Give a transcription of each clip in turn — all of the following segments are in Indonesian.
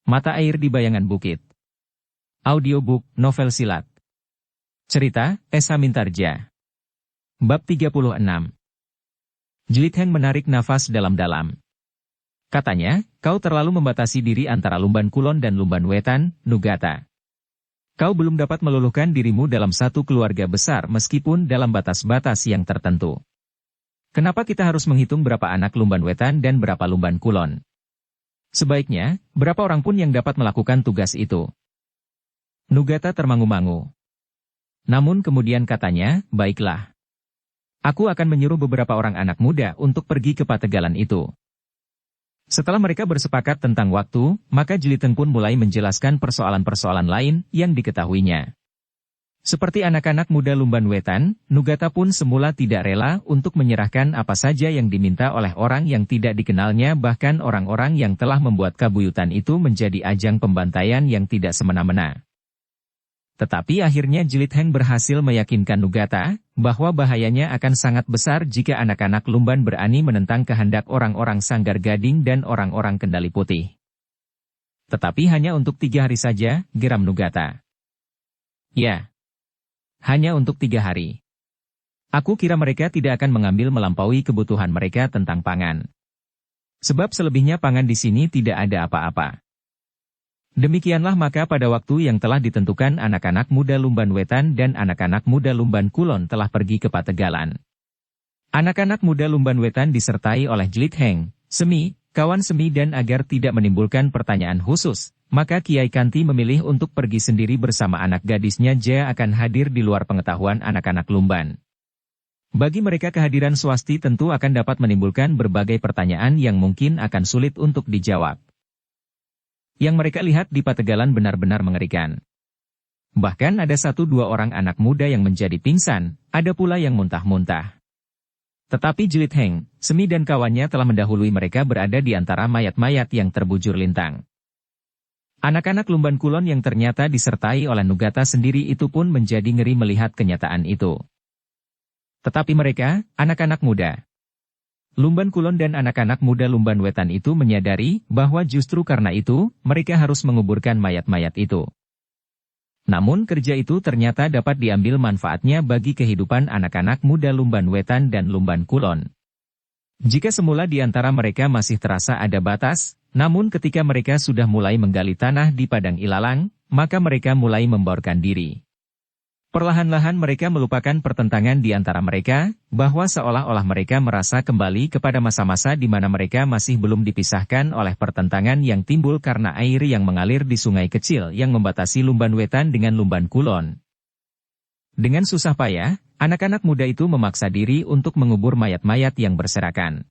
Mata air di bayangan bukit. Audiobook, novel silat. Cerita, Esa Mintarja. Bab 36. Jlit Heng menarik nafas dalam-dalam. Katanya, kau terlalu membatasi diri antara Lumban Kulon dan Lumban Wetan, Nugata. Kau belum dapat meluluhkan dirimu dalam satu keluarga besar meskipun dalam batas-batas yang tertentu. Kenapa kita harus menghitung berapa anak Lumban Wetan dan berapa Lumban Kulon? Sebaiknya, berapa orang pun yang dapat melakukan tugas itu? Nugata termangu-mangu. Namun kemudian katanya, baiklah. Aku akan menyuruh beberapa orang anak muda untuk pergi ke Pategalan itu. Setelah mereka bersepakat tentang waktu, maka Jeliteng pun mulai menjelaskan persoalan-persoalan lain yang diketahuinya. Seperti anak-anak muda Lumban Wetan, Nugata pun semula tidak rela untuk menyerahkan apa saja yang diminta oleh orang yang tidak dikenalnya, bahkan orang-orang yang telah membuat kabuyutan itu menjadi ajang pembantaian yang tidak semena-mena. Tetapi akhirnya Jlit Heng berhasil meyakinkan Nugata bahwa bahayanya akan sangat besar jika anak-anak Lumban berani menentang kehendak orang-orang Sanggar Gading dan orang-orang Kendali Putih. Tetapi hanya untuk 3 hari saja, geram Nugata. Ya. Hanya untuk 3 hari. Aku kira mereka tidak akan mengambil melampaui kebutuhan mereka tentang pangan. Sebab selebihnya pangan di sini tidak ada apa-apa. Demikianlah maka pada waktu yang telah ditentukan anak-anak muda Lumban Wetan dan anak-anak muda Lumban Kulon telah pergi ke Pategalan. Anak-anak muda Lumban Wetan disertai oleh Jlit Heng, Semi, kawan Semi, dan agar tidak menimbulkan pertanyaan khusus, maka Kiai Kanti memilih untuk pergi sendiri bersama anak gadisnya. Jaya akan hadir di luar pengetahuan anak-anak Lumban. Bagi mereka kehadiran Swasti tentu akan dapat menimbulkan berbagai pertanyaan yang mungkin akan sulit untuk dijawab. Yang mereka lihat di Pategalan benar-benar mengerikan. Bahkan ada 1-2 orang anak muda yang menjadi pingsan, ada pula yang muntah-muntah. Tetapi Jlit Heng, Semi dan kawannya telah mendahului mereka berada di antara mayat-mayat yang terbujur lintang. Anak-anak Lumban Kulon yang ternyata disertai oleh Nugata sendiri itu pun menjadi ngeri melihat kenyataan itu. Tetapi mereka, anak-anak muda Lumban Kulon dan anak-anak muda Lumban Wetan itu menyadari bahwa justru karena itu, mereka harus menguburkan mayat-mayat itu. Namun kerja itu ternyata dapat diambil manfaatnya bagi kehidupan anak-anak muda Lumban Wetan dan Lumban Kulon. Jika semula di antara mereka masih terasa ada batas, namun ketika mereka sudah mulai menggali tanah di padang ilalang, maka mereka mulai membaurkan diri. Perlahan-lahan mereka melupakan pertentangan di antara mereka, bahwa seolah-olah mereka merasa kembali kepada masa-masa di mana mereka masih belum dipisahkan oleh pertentangan yang timbul karena air yang mengalir di sungai kecil yang membatasi Lumban Wetan dengan Lumban Kulon. Dengan susah payah, anak-anak muda itu memaksa diri untuk mengubur mayat-mayat yang berserakan.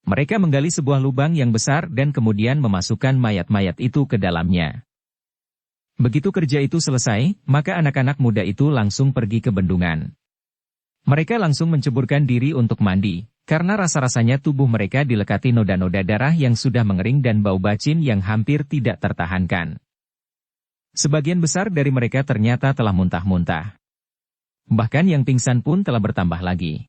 Mereka menggali sebuah lubang yang besar dan kemudian memasukkan mayat-mayat itu ke dalamnya. Begitu kerja itu selesai, maka anak-anak muda itu langsung pergi ke bendungan. Mereka langsung menceburkan diri untuk mandi, karena rasa-rasanya tubuh mereka dilekati noda-noda darah yang sudah mengering dan bau bacin yang hampir tidak tertahankan. Sebagian besar dari mereka ternyata telah muntah-muntah. Bahkan yang pingsan pun telah bertambah lagi.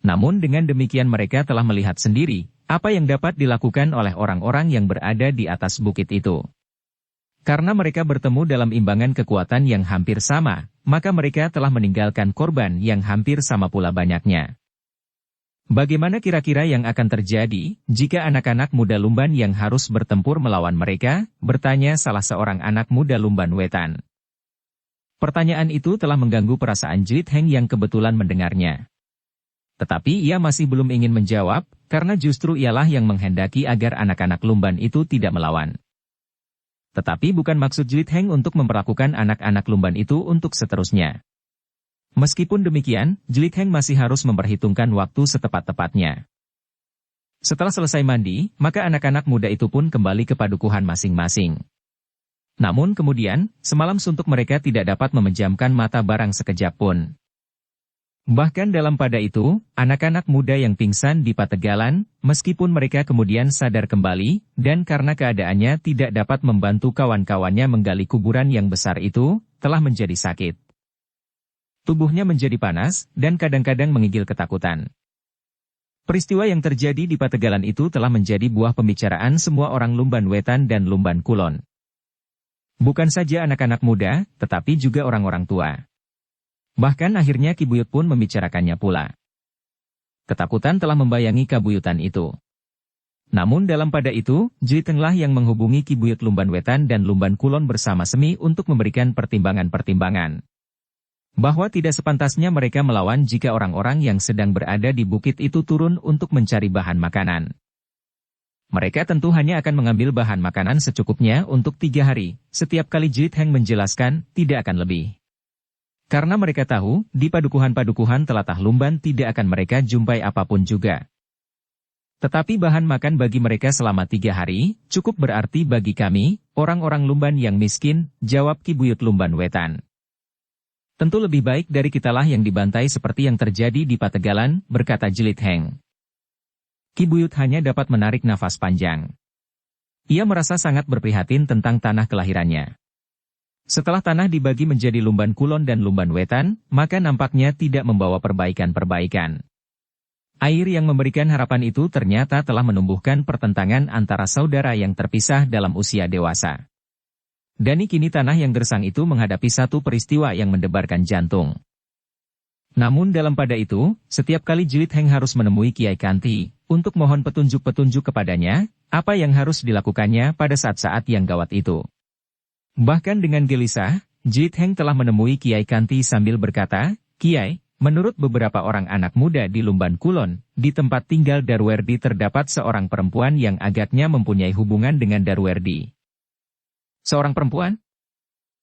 Namun dengan demikian mereka telah melihat sendiri, apa yang dapat dilakukan oleh orang-orang yang berada di atas bukit itu. Karena mereka bertemu dalam imbangan kekuatan yang hampir sama, maka mereka telah meninggalkan korban yang hampir sama pula banyaknya. Bagaimana kira-kira yang akan terjadi, jika anak-anak muda Lumban yang harus bertempur melawan mereka, bertanya salah seorang anak muda Lumban Wetan. Pertanyaan itu telah mengganggu perasaan Jlit Heng yang kebetulan mendengarnya. Tetapi ia masih belum ingin menjawab, karena justru ialah yang menghendaki agar anak-anak Lumban itu tidak melawan. Tetapi bukan maksud Jlit Heng untuk memperlakukan anak-anak Lumban itu untuk seterusnya. Meskipun demikian, Jlit Heng masih harus memperhitungkan waktu setepat-tepatnya. Setelah selesai mandi, maka anak-anak muda itu pun kembali ke padukuhan masing-masing. Namun kemudian, semalam suntuk mereka tidak dapat memejamkan mata barang sekejap pun. Bahkan dalam pada itu, anak-anak muda yang pingsan di Pategalan, meskipun mereka kemudian sadar kembali, dan karena keadaannya tidak dapat membantu kawan-kawannya menggali kuburan yang besar itu, telah menjadi sakit. Tubuhnya menjadi panas, dan kadang-kadang mengigil ketakutan. Peristiwa yang terjadi di Pategalan itu telah menjadi buah pembicaraan semua orang Lumban Wetan dan Lumban Kulon. Bukan saja anak-anak muda, tetapi juga orang-orang tua. Bahkan akhirnya Ki Buyut pun membicarakannya pula. Ketakutan telah membayangi kabuyutan itu. Namun dalam pada itu, Jlitenglah yang menghubungi Ki Buyut Lumban Wetan dan Lumban Kulon bersama Semi untuk memberikan pertimbangan-pertimbangan. Bahwa tidak sepantasnya mereka melawan jika orang-orang yang sedang berada di bukit itu turun untuk mencari bahan makanan. Mereka tentu hanya akan mengambil bahan makanan secukupnya untuk 3 hari, setiap kali Jlitheng menjelaskan, tidak akan lebih. Karena mereka tahu, di padukuhan-padukuhan telatah Lumban tidak akan mereka jumpai apapun juga. Tetapi bahan makan bagi mereka selama 3 hari, cukup berarti bagi kami, orang-orang Lumban yang miskin, jawab Ki Buyut Lumban Wetan. Tentu lebih baik dari kitalah yang dibantai seperti yang terjadi di Pategalan, berkata Jlitheng. Ki Buyut hanya dapat menarik nafas panjang. Ia merasa sangat berprihatin tentang tanah kelahirannya. Setelah tanah dibagi menjadi Lumban Kulon dan Lumban Wetan, maka nampaknya tidak membawa perbaikan-perbaikan. Air yang memberikan harapan itu ternyata telah menumbuhkan pertentangan antara saudara yang terpisah dalam usia dewasa. Dan kini tanah yang gersang itu menghadapi satu peristiwa yang mendebarkan jantung. Namun dalam pada itu, setiap kali Jlitheng harus menemui Kiai Kanti, untuk mohon petunjuk-petunjuk kepadanya, apa yang harus dilakukannya pada saat-saat yang gawat itu. Bahkan dengan gelisah, Jlitheng telah menemui Kiai Kanti sambil berkata, Kiai, menurut beberapa orang anak muda di Lumban Kulon, di tempat tinggal Darwerdi terdapat seorang perempuan yang agaknya mempunyai hubungan dengan Darwerdi. Seorang perempuan?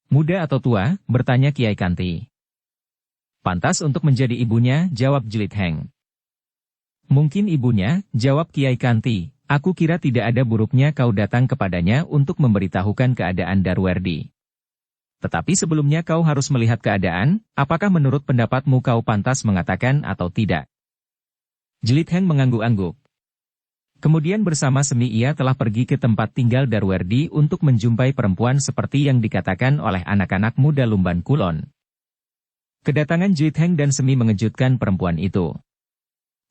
Muda atau tua, bertanya Kiai Kanti. Pantas untuk menjadi ibunya, jawab Jlitheng. Mungkin ibunya, jawab Kiai Kanti, aku kira tidak ada buruknya kau datang kepadanya untuk memberitahukan keadaan Darwerdi. Tetapi sebelumnya kau harus melihat keadaan, apakah menurut pendapatmu kau pantas mengatakan atau tidak? Jlitheng mengangguk-angguk. Kemudian bersama Semi ia telah pergi ke tempat tinggal Darwerdi untuk menjumpai perempuan seperti yang dikatakan oleh anak-anak muda Lumban Kulon. Kedatangan Jlitheng dan Semi mengejutkan perempuan itu.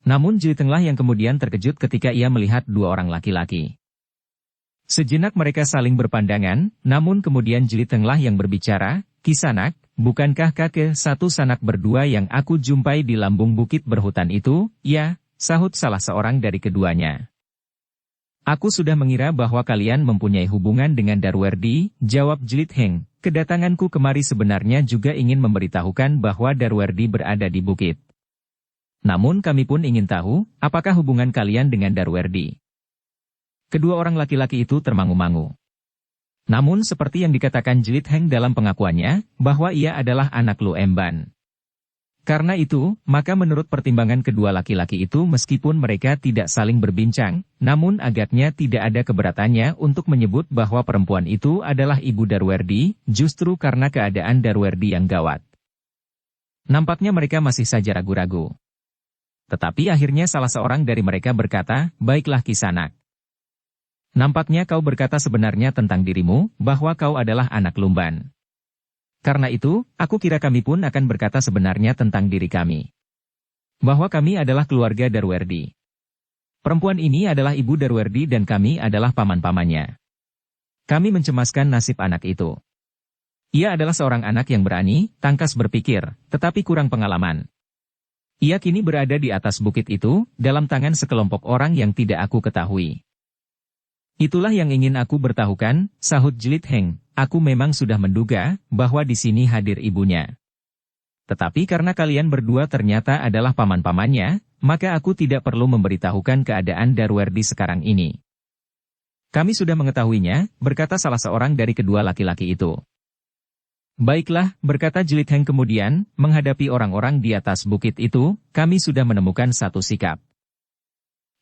Namun Jlithenglah yang kemudian terkejut ketika ia melihat 2 orang laki-laki. Sejenak mereka saling berpandangan, namun kemudian Jlithenglah yang berbicara, Kisanak, bukankah kakek satu sanak berdua yang aku jumpai di lambung bukit berhutan itu? Ya, sahut salah seorang dari keduanya. Aku sudah mengira bahwa kalian mempunyai hubungan dengan Darwerdi, jawab Jlitheng. Kedatanganku kemari sebenarnya juga ingin memberitahukan bahwa Darwerdi berada di bukit. Namun kami pun ingin tahu, apakah hubungan kalian dengan Darwerdi? Kedua orang laki-laki itu termangu-mangu. Namun seperti yang dikatakan Jlitheng dalam pengakuannya, bahwa ia adalah anak Lu Emban. Karena itu, maka menurut pertimbangan kedua laki-laki itu meskipun mereka tidak saling berbincang, namun agaknya tidak ada keberatannya untuk menyebut bahwa perempuan itu adalah ibu Darwerdi, justru karena keadaan Darwerdi yang gawat. Nampaknya mereka masih saja ragu-ragu. Tetapi akhirnya salah seorang dari mereka berkata, baiklah Kisanak. Nampaknya kau berkata sebenarnya tentang dirimu, bahwa kau adalah anak Lumban. Karena itu, aku kira kami pun akan berkata sebenarnya tentang diri kami. Bahwa kami adalah keluarga Darwerdi. Perempuan ini adalah ibu Darwerdi dan kami adalah paman-pamannya. Kami mencemaskan nasib anak itu. Ia adalah seorang anak yang berani, tangkas berpikir, tetapi kurang pengalaman. Ia kini berada di atas bukit itu, dalam tangan sekelompok orang yang tidak aku ketahui. Itulah yang ingin aku bertahukan, sahut Jlitheng. Aku memang sudah menduga bahwa di sini hadir ibunya. Tetapi karena kalian berdua ternyata adalah paman-pamannya, maka aku tidak perlu memberitahukan keadaan Darwerdi sekarang ini. Kami sudah mengetahuinya, berkata salah seorang dari kedua laki-laki itu. Baiklah, berkata Jlitheng kemudian, menghadapi orang-orang di atas bukit itu, kami sudah menemukan satu sikap.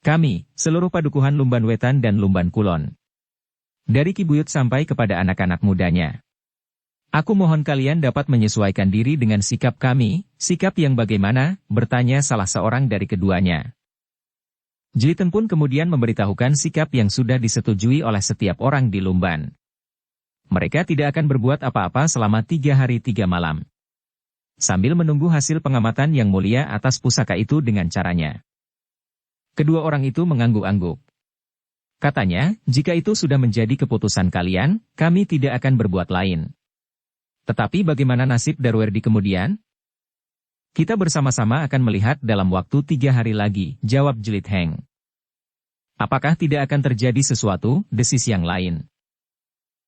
Kami, seluruh padukuhan Lumban Wetan dan Lumban Kulon. Dari Ki Buyut sampai kepada anak-anak mudanya. Aku mohon kalian dapat menyesuaikan diri dengan sikap kami, sikap yang bagaimana, bertanya salah seorang dari keduanya. Jlitheng pun kemudian memberitahukan sikap yang sudah disetujui oleh setiap orang di Lumban. Mereka tidak akan berbuat apa-apa selama 3 hari 3 malam. Sambil menunggu hasil pengamatan yang mulia atas pusaka itu dengan caranya. Kedua orang itu mengangguk-angguk. Katanya, jika itu sudah menjadi keputusan kalian, kami tidak akan berbuat lain. Tetapi bagaimana nasib Darwerdi kemudian? Kita bersama-sama akan melihat dalam waktu 3 hari lagi, jawab Jelit Heng. Apakah tidak akan terjadi sesuatu, desis yang lain?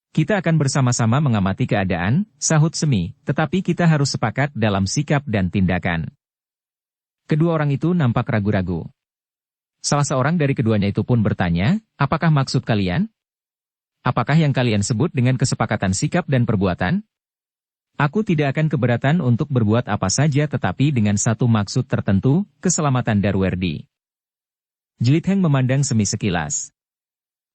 Kita akan bersama-sama mengamati keadaan, sahut Semi, tetapi kita harus sepakat dalam sikap dan tindakan. Kedua orang itu nampak ragu-ragu. Salah seorang dari keduanya itu pun bertanya, apakah maksud kalian? Apakah yang kalian sebut dengan kesepakatan sikap dan perbuatan? Aku tidak akan keberatan untuk berbuat apa saja tetapi dengan satu maksud tertentu, keselamatan Darwerdi. Jelit Heng memandang Semi sekilas.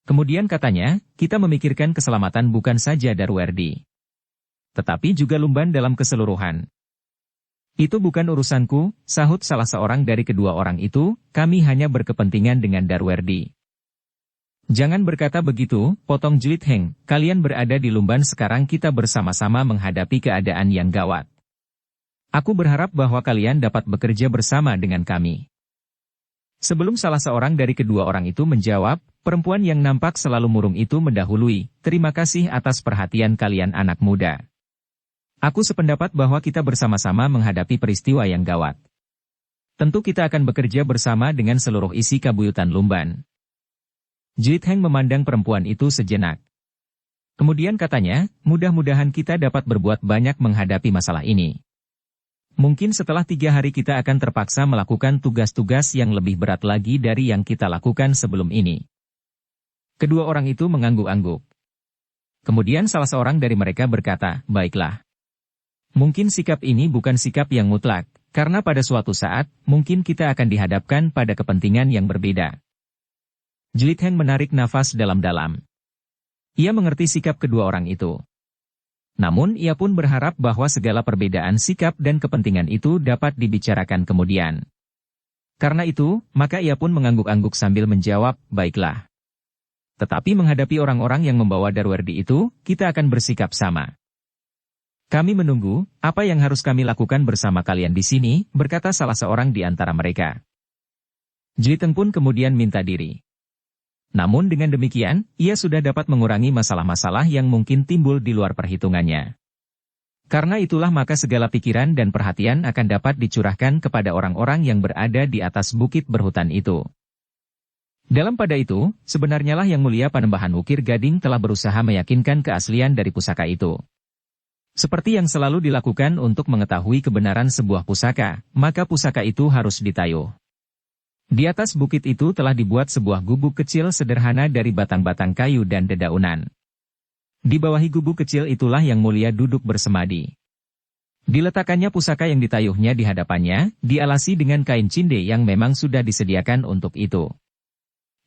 Kemudian katanya, kita memikirkan keselamatan bukan saja Darwerdi, tetapi juga Lumban dalam keseluruhan. Itu bukan urusanku, sahut salah seorang dari kedua orang itu, kami hanya berkepentingan dengan Darwerdi. Jangan berkata begitu, potong Jelit Heng, kalian berada di Lumban sekarang kita bersama-sama menghadapi keadaan yang gawat. Aku berharap bahwa kalian dapat bekerja bersama dengan kami. Sebelum salah seorang dari kedua orang itu menjawab, perempuan yang nampak selalu murung itu mendahului, terima kasih atas perhatian kalian anak muda. Aku sependapat bahwa kita bersama-sama menghadapi peristiwa yang gawat. Tentu kita akan bekerja bersama dengan seluruh isi kabuyutan Lumban. Jelit Heng memandang perempuan itu sejenak. Kemudian katanya, mudah-mudahan kita dapat berbuat banyak menghadapi masalah ini. Mungkin setelah 3 hari kita akan terpaksa melakukan tugas-tugas yang lebih berat lagi dari yang kita lakukan sebelum ini. Kedua orang itu mengangguk-angguk. Kemudian salah seorang dari mereka berkata, baiklah. Mungkin sikap ini bukan sikap yang mutlak, karena pada suatu saat, mungkin kita akan dihadapkan pada kepentingan yang berbeda. Jelit Heng menarik nafas dalam-dalam. Ia mengerti sikap kedua orang itu. Namun ia pun berharap bahwa segala perbedaan sikap dan kepentingan itu dapat dibicarakan kemudian. Karena itu, maka ia pun mengangguk-angguk sambil menjawab, baiklah. Tetapi menghadapi orang-orang yang membawa Darwerdi itu, kita akan bersikap sama. Kami menunggu, apa yang harus kami lakukan bersama kalian di sini, berkata salah seorang di antara mereka. Jelit Heng pun kemudian minta diri. Namun dengan demikian, ia sudah dapat mengurangi masalah-masalah yang mungkin timbul di luar perhitungannya. Karena itulah maka segala pikiran dan perhatian akan dapat dicurahkan kepada orang-orang yang berada di atas bukit berhutan itu. Dalam pada itu, sebenarnya lah Yang Mulia Panembahan Wukir Gading telah berusaha meyakinkan keaslian dari pusaka itu. Seperti yang selalu dilakukan untuk mengetahui kebenaran sebuah pusaka, maka pusaka itu harus ditayuh. Di atas bukit itu telah dibuat sebuah gubuk kecil sederhana dari batang-batang kayu dan dedaunan. Di bawahi gubuk kecil itulah Yang Mulia duduk bersemadi. Diletakkannya pusaka yang ditayuhnya di hadapannya, dialasi dengan kain cinde yang memang sudah disediakan untuk itu.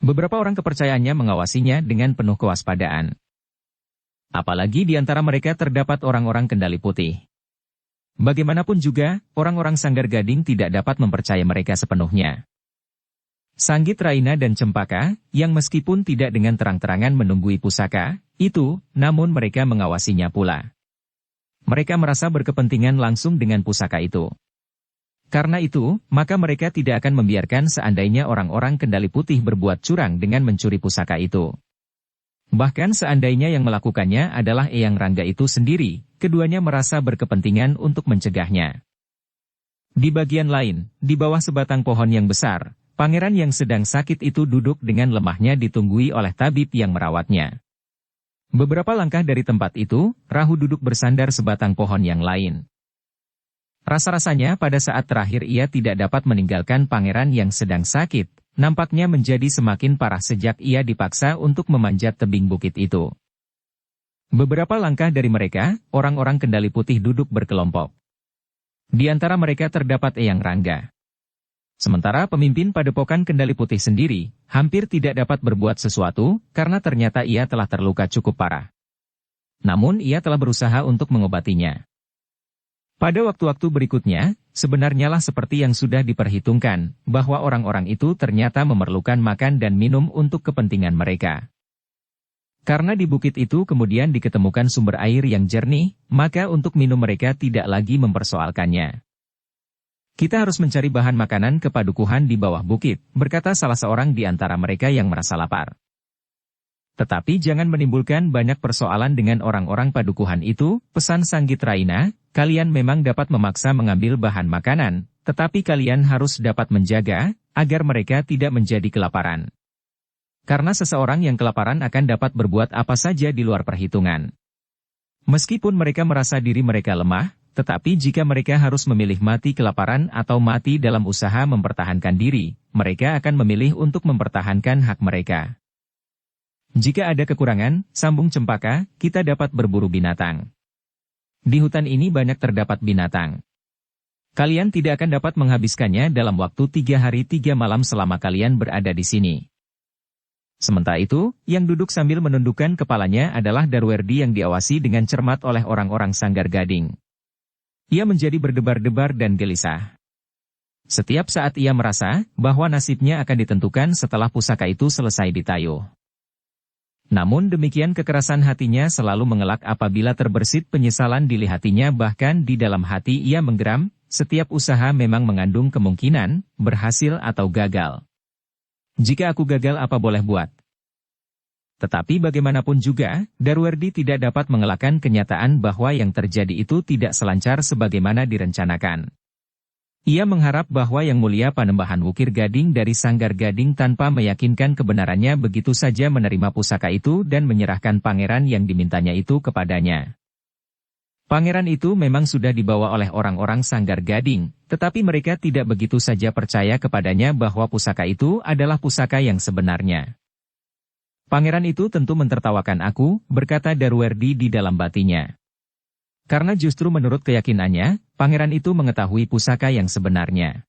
Beberapa orang kepercayaannya mengawasinya dengan penuh kewaspadaan. Apalagi di antara mereka terdapat orang-orang Kendali Putih. Bagaimanapun juga, orang-orang Sanggar Gading tidak dapat mempercaya mereka sepenuhnya. Sanggit Raina dan Cempaka, yang meskipun tidak dengan terang-terangan menunggui pusaka itu, namun mereka mengawasinya pula. Mereka merasa berkepentingan langsung dengan pusaka itu. Karena itu, maka mereka tidak akan membiarkan seandainya orang-orang Kendali Putih berbuat curang dengan mencuri pusaka itu. Bahkan seandainya yang melakukannya adalah Eyang Rangga itu sendiri, keduanya merasa berkepentingan untuk mencegahnya. Di bagian lain, di bawah sebatang pohon yang besar, pangeran yang sedang sakit itu duduk dengan lemahnya ditunggui oleh tabib yang merawatnya. Beberapa langkah dari tempat itu, Rahu duduk bersandar sebatang pohon yang lain. Rasa-rasanya pada saat terakhir ia tidak dapat meninggalkan pangeran yang sedang sakit. Nampaknya menjadi semakin parah sejak ia dipaksa untuk memanjat tebing bukit itu. Beberapa langkah dari mereka, orang-orang Kendali Putih duduk berkelompok. Di antara mereka terdapat Eyang Rangga. Sementara pemimpin Padepokan Kendali Putih sendiri, hampir tidak dapat berbuat sesuatu, karena ternyata ia telah terluka cukup parah. Namun ia telah berusaha untuk mengobatinya. Pada waktu-waktu berikutnya, sebenarnya lah seperti yang sudah diperhitungkan, bahwa orang-orang itu ternyata memerlukan makan dan minum untuk kepentingan mereka. Karena di bukit itu kemudian diketemukan sumber air yang jernih, maka untuk minum mereka tidak lagi mempersoalkannya. Kita harus mencari bahan makanan ke padukuhan di bawah bukit, berkata salah seorang di antara mereka yang merasa lapar. Tetapi jangan menimbulkan banyak persoalan dengan orang-orang padukuhan itu, pesan Sanggit Raina, kalian memang dapat memaksa mengambil bahan makanan, tetapi kalian harus dapat menjaga, agar mereka tidak menjadi kelaparan. Karena seseorang yang kelaparan akan dapat berbuat apa saja di luar perhitungan. Meskipun mereka merasa diri mereka lemah, tetapi jika mereka harus memilih mati kelaparan atau mati dalam usaha mempertahankan diri, mereka akan memilih untuk mempertahankan hak mereka. Jika ada kekurangan, sambung Cempaka, kita dapat berburu binatang. Di hutan ini banyak terdapat binatang. Kalian tidak akan dapat menghabiskannya dalam waktu 3 hari 3 malam selama kalian berada di sini. Sementara itu, yang duduk sambil menundukkan kepalanya adalah Darwerdi yang diawasi dengan cermat oleh orang-orang Sanggar Gading. Ia menjadi berdebar-debar dan gelisah. Setiap saat ia merasa bahwa nasibnya akan ditentukan setelah pusaka itu selesai ditayuh. Namun demikian kekerasan hatinya selalu mengelak apabila terbersit penyesalan dilihatinya, bahkan di dalam hati ia menggeram, setiap usaha memang mengandung kemungkinan, berhasil atau gagal. Jika aku gagal apa boleh buat? Tetapi bagaimanapun juga, Darwerdi tidak dapat mengelakkan kenyataan bahwa yang terjadi itu tidak selancar sebagaimana direncanakan. Ia mengharap bahwa Yang Mulia Panembahan Wukir Gading dari Sanggar Gading tanpa meyakinkan kebenarannya begitu saja menerima pusaka itu dan menyerahkan pangeran yang dimintanya itu kepadanya. Pangeran itu memang sudah dibawa oleh orang-orang Sanggar Gading, tetapi mereka tidak begitu saja percaya kepadanya bahwa pusaka itu adalah pusaka yang sebenarnya. Pangeran itu tentu mentertawakan aku, berkata Darwerdi di dalam batinya. Karena justru menurut keyakinannya, pangeran itu mengetahui pusaka yang sebenarnya.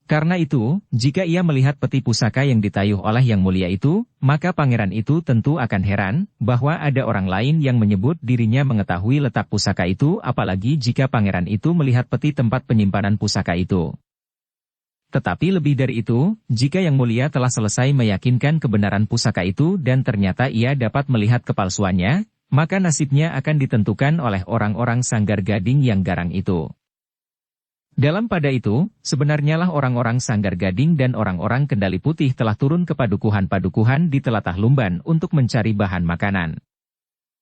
Karena itu, jika ia melihat peti pusaka yang ditayuh oleh Yang Mulia itu, maka pangeran itu tentu akan heran, bahwa ada orang lain yang menyebut dirinya mengetahui letak pusaka itu, apalagi jika pangeran itu melihat peti tempat penyimpanan pusaka itu. Tetapi lebih dari itu, jika Yang Mulia telah selesai meyakinkan kebenaran pusaka itu dan ternyata ia dapat melihat kepalsuannya, maka nasibnya akan ditentukan oleh orang-orang Sanggar Gading yang garang itu. Dalam pada itu, sebenarnya lah orang-orang Sanggar Gading dan orang-orang Kendali Putih telah turun ke padukuhan-padukuhan di telatah Lumban untuk mencari bahan makanan.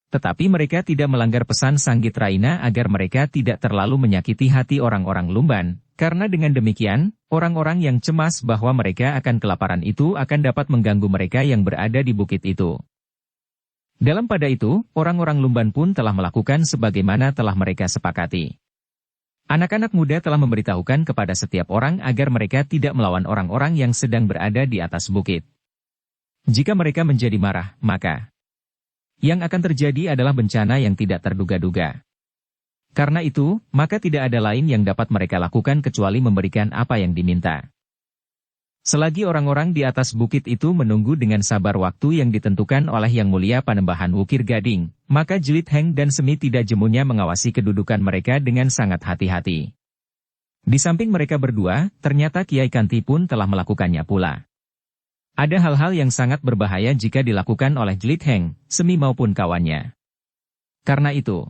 Tetapi mereka tidak melanggar pesan Sanggit Raina agar mereka tidak terlalu menyakiti hati orang-orang Lumban, karena dengan demikian, orang-orang yang cemas bahwa mereka akan kelaparan itu akan dapat mengganggu mereka yang berada di bukit itu. Dalam pada itu, orang-orang Lumban pun telah melakukan sebagaimana telah mereka sepakati. Anak-anak muda telah memberitahukan kepada setiap orang agar mereka tidak melawan orang-orang yang sedang berada di atas bukit. Jika mereka menjadi marah, maka yang akan terjadi adalah bencana yang tidak terduga-duga. Karena itu, maka tidak ada lain yang dapat mereka lakukan kecuali memberikan apa yang diminta. Selagi orang-orang di atas bukit itu menunggu dengan sabar waktu yang ditentukan oleh Yang Mulia Panembahan Wukir Gading, maka Jelit Heng dan Semi tidak jemunya mengawasi kedudukan mereka dengan sangat hati-hati. Di samping mereka berdua, ternyata Kiai Kanti pun telah melakukannya pula. Ada hal-hal yang sangat berbahaya jika dilakukan oleh Jelit Heng, Semi maupun kawannya. Karena itu,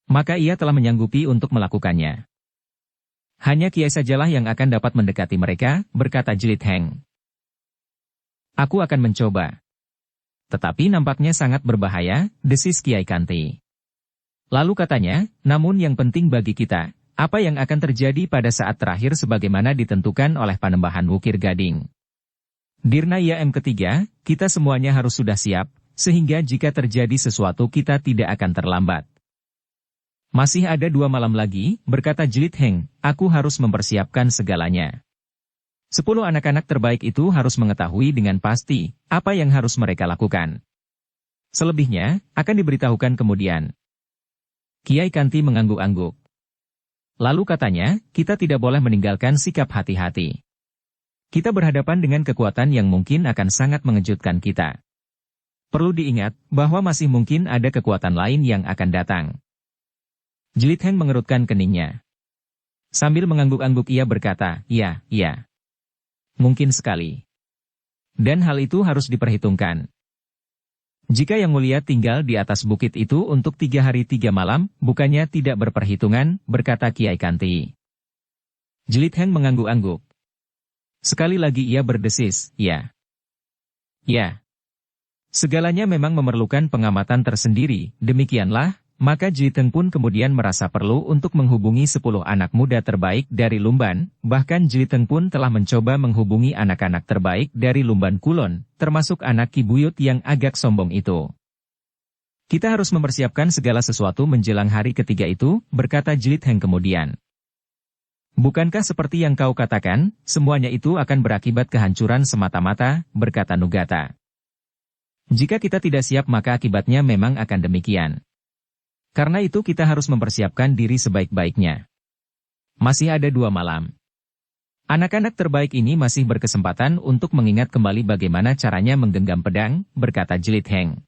maka ia telah menyanggupi untuk melakukannya. Hanya Kiai sajalah yang akan dapat mendekati mereka, berkata Jelit Heng. Aku akan mencoba. Tetapi nampaknya sangat berbahaya, desis Kiai Kanti. Lalu katanya, namun yang penting bagi kita, apa yang akan terjadi pada saat terakhir sebagaimana ditentukan oleh Panembahan Wukir Gading. Dirna Yaem ketiga, kita semuanya harus sudah siap, sehingga jika terjadi sesuatu kita tidak akan terlambat. Masih ada 2 malam lagi, berkata Jelit Heng, aku harus mempersiapkan segalanya. 10 anak-anak terbaik itu harus mengetahui dengan pasti, apa yang harus mereka lakukan. Selebihnya, akan diberitahukan kemudian. Kiai Kanti mengangguk-angguk. Lalu katanya, kita tidak boleh meninggalkan sikap hati-hati. Kita berhadapan dengan kekuatan yang mungkin akan sangat mengejutkan kita. Perlu diingat, bahwa masih mungkin ada kekuatan lain yang akan datang. Jelit Heng mengerutkan keningnya. Sambil mengangguk-angguk ia berkata, ya. Mungkin sekali. Dan hal itu harus diperhitungkan. Jika Yang Mulia tinggal di atas bukit itu untuk 3 hari 3 malam, bukannya tidak berperhitungan, berkata Kiai Kanti. Jlit Heng mengangguk-angguk. Sekali lagi ia berdesis, ya. Ya. Segalanya memang memerlukan pengamatan tersendiri, demikianlah, maka Jlit Heng pun kemudian merasa perlu untuk menghubungi 10 anak muda terbaik dari Lumban, bahkan Jlit Heng pun telah mencoba menghubungi anak-anak terbaik dari Lumban Kulon, termasuk anak Ki Buyut yang agak sombong itu. Kita harus mempersiapkan segala sesuatu menjelang hari ketiga itu, berkata Jlit Heng kemudian. Bukankah seperti yang kau katakan, semuanya itu akan berakibat kehancuran semata-mata, berkata Nugata. Jika kita tidak siap maka akibatnya memang akan demikian. Karena itu kita harus mempersiapkan diri sebaik-baiknya. Masih ada 2 malam. Anak-anak terbaik ini masih berkesempatan untuk mengingat kembali bagaimana caranya menggenggam pedang, berkata Jlit Heng.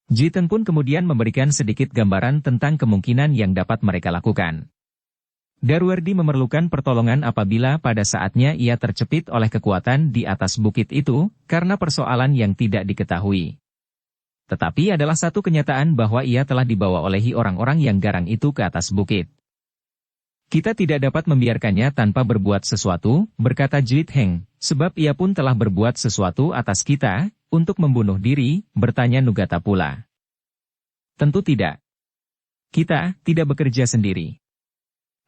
Jlit Heng pun kemudian memberikan sedikit gambaran tentang kemungkinan yang dapat mereka lakukan. Darwerdi memerlukan pertolongan apabila pada saatnya ia tercepit oleh kekuatan di atas bukit itu, karena persoalan yang tidak diketahui. Tetapi adalah satu kenyataan bahwa ia telah dibawa olehi orang-orang yang garang itu ke atas bukit. Kita tidak dapat membiarkannya tanpa berbuat sesuatu, berkata Jlit Heng, sebab ia pun telah berbuat sesuatu atas kita, untuk membunuh diri, bertanya Nugata pula. Tentu tidak. Kita tidak bekerja sendiri.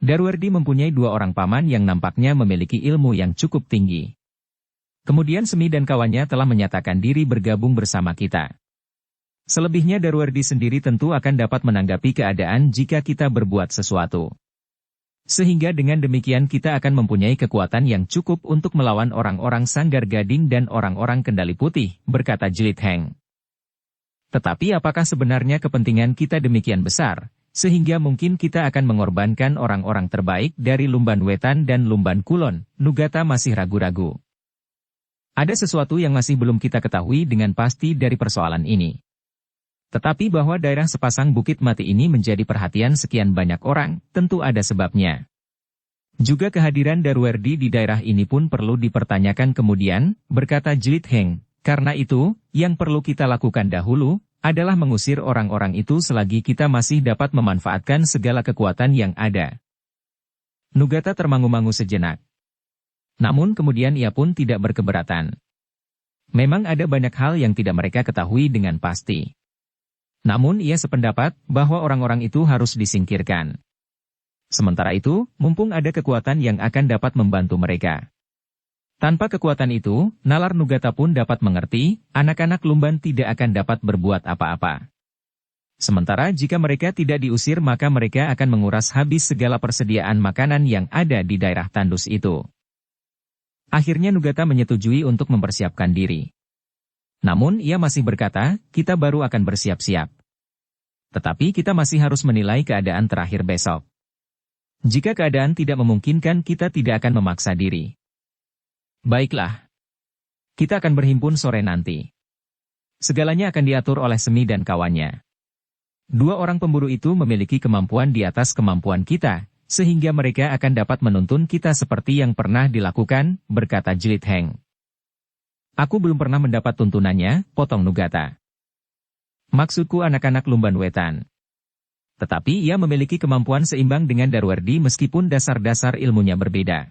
Darwerdi mempunyai 2 orang paman yang nampaknya memiliki ilmu yang cukup tinggi. Kemudian Semi dan kawannya telah menyatakan diri bergabung bersama kita. Selebihnya Darwerdi sendiri tentu akan dapat menanggapi keadaan jika kita berbuat sesuatu. Sehingga dengan demikian kita akan mempunyai kekuatan yang cukup untuk melawan orang-orang Sanggar Gading dan orang-orang Kendali Putih, berkata Jlit Heng. Tetapi apakah sebenarnya kepentingan kita demikian besar? Sehingga mungkin kita akan mengorbankan orang-orang terbaik dari Lumban Wetan dan Lumban Kulon, Nugata masih ragu-ragu. Ada sesuatu yang masih belum kita ketahui dengan pasti dari persoalan ini. Tetapi bahwa daerah sepasang bukit mati ini menjadi perhatian sekian banyak orang, tentu ada sebabnya. Juga kehadiran Darwerdi di daerah ini pun perlu dipertanyakan kemudian, berkata Jlit Heng, karena itu, yang perlu kita lakukan dahulu, adalah mengusir orang-orang itu selagi kita masih dapat memanfaatkan segala kekuatan yang ada. Nugata termangu-mangu sejenak. Namun kemudian ia pun tidak berkeberatan. Memang ada banyak hal yang tidak mereka ketahui dengan pasti. Namun ia sependapat bahwa orang-orang itu harus disingkirkan. Sementara itu, mumpung ada kekuatan yang akan dapat membantu mereka. Tanpa kekuatan itu, nalar Nugata pun dapat mengerti, anak-anak Lumban tidak akan dapat berbuat apa-apa. Sementara jika mereka tidak diusir maka mereka akan menguras habis segala persediaan makanan yang ada di daerah tandus itu. Akhirnya Nugata menyetujui untuk mempersiapkan diri. Namun ia masih berkata, kita baru akan bersiap-siap. Tetapi kita masih harus menilai keadaan terakhir besok. Jika keadaan tidak memungkinkan kita tidak akan memaksa diri. Baiklah. Kita akan berhimpun sore nanti. Segalanya akan diatur oleh Semi dan kawannya. 2 orang pemburu itu memiliki kemampuan di atas kemampuan kita, sehingga mereka akan dapat menuntun kita seperti yang pernah dilakukan, berkata Jlit Heng. Aku belum pernah mendapat tuntunannya, potong Nugata. Maksudku anak-anak Lumban Wetan. Tetapi ia memiliki kemampuan seimbang dengan Darwerdi meskipun dasar-dasar ilmunya berbeda.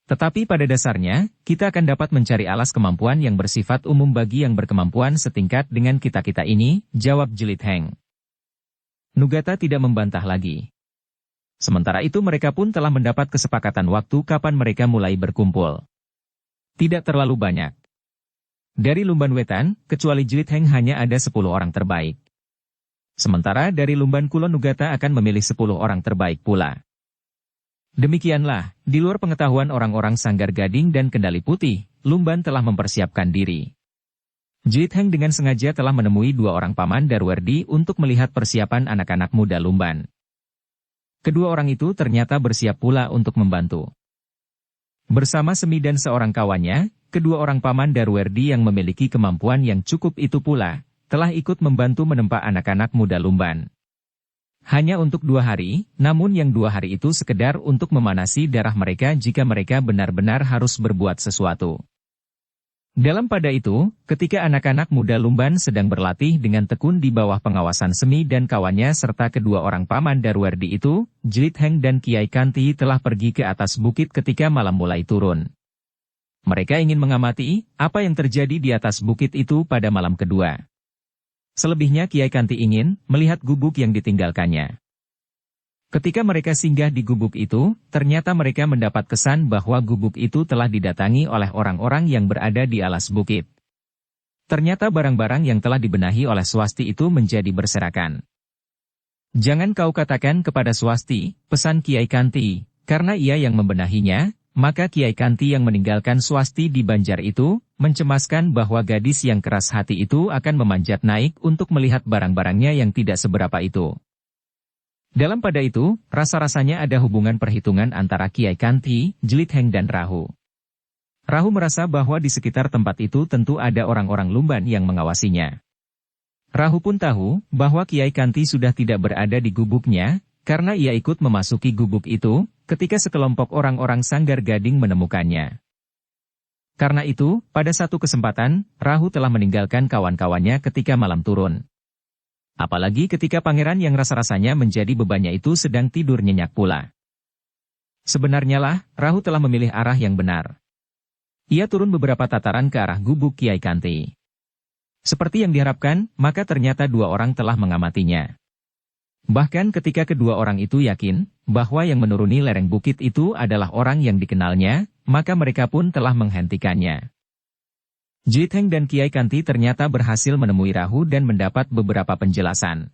Tetapi pada dasarnya, kita akan dapat mencari alas kemampuan yang bersifat umum bagi yang berkemampuan setingkat dengan kita-kita ini, jawab Jlit Heng. Nugata tidak membantah lagi. Sementara itu mereka pun telah mendapat kesepakatan waktu kapan mereka mulai berkumpul. Tidak terlalu banyak. Dari Lumban Wetan, kecuali Jlit Heng hanya ada 10 orang terbaik. Sementara dari Lumban Kulon Nugata akan memilih 10 orang terbaik pula. Demikianlah, di luar pengetahuan orang-orang Sanggar Gading dan Kendali Putih, Lumban telah mempersiapkan diri. Jlit Heng dengan sengaja telah menemui 2 orang paman Darwerdi untuk melihat persiapan anak-anak muda Lumban. Kedua orang itu ternyata bersiap pula untuk membantu. Bersama Semi dan seorang kawannya, kedua orang paman Darwerdi yang memiliki kemampuan yang cukup itu pula, telah ikut membantu menempa anak-anak muda Lumban. Hanya untuk 2 hari, namun yang 2 hari itu sekedar untuk memanasi darah mereka jika mereka benar-benar harus berbuat sesuatu. Dalam pada itu, ketika anak-anak muda Lumban sedang berlatih dengan tekun di bawah pengawasan Semi dan kawannya serta kedua orang paman Darwerdi itu, Jlit Heng dan Kiai Kanti telah pergi ke atas bukit ketika malam mulai turun. Mereka ingin mengamati apa yang terjadi di atas bukit itu pada malam kedua. Selebihnya Kiai Kanti ingin melihat gubuk yang ditinggalkannya. Ketika mereka singgah di gubuk itu, ternyata mereka mendapat kesan bahwa gubuk itu telah didatangi oleh orang-orang yang berada di alas bukit. Ternyata barang-barang yang telah dibenahi oleh Swasti itu menjadi berserakan. "Jangan kau katakan kepada Swasti," pesan Kiai Kanti, karena ia yang membenahinya, maka Kiai Kanti yang meninggalkan Swasti di Banjar itu, mencemaskan bahwa gadis yang keras hati itu akan memanjat naik untuk melihat barang-barangnya yang tidak seberapa itu. Dalam pada itu, rasa-rasanya ada hubungan perhitungan antara Kiai Kanti, Jlit Heng dan Rahu. Rahu merasa bahwa di sekitar tempat itu tentu ada orang-orang Lumban yang mengawasinya. Rahu pun tahu bahwa Kiai Kanti sudah tidak berada di gubuknya, karena ia ikut memasuki gubuk itu, ketika sekelompok orang-orang Sanggar Gading menemukannya. Karena itu, pada satu kesempatan, Rahu telah meninggalkan kawan-kawannya ketika malam turun. Apalagi ketika pangeran yang rasa-rasanya menjadi bebannya itu sedang tidur nyenyak pula. Sebenarnya lah, Rahu telah memilih arah yang benar. Ia turun beberapa tataran ke arah gubuk Kiai Kanti. Seperti yang diharapkan, maka ternyata dua orang telah mengamatinya. Bahkan ketika kedua orang itu yakin bahwa yang menuruni lereng bukit itu adalah orang yang dikenalnya, maka mereka pun telah menghentikannya. Jlit Heng dan Kiai Kanti ternyata berhasil menemui Rahu dan mendapat beberapa penjelasan.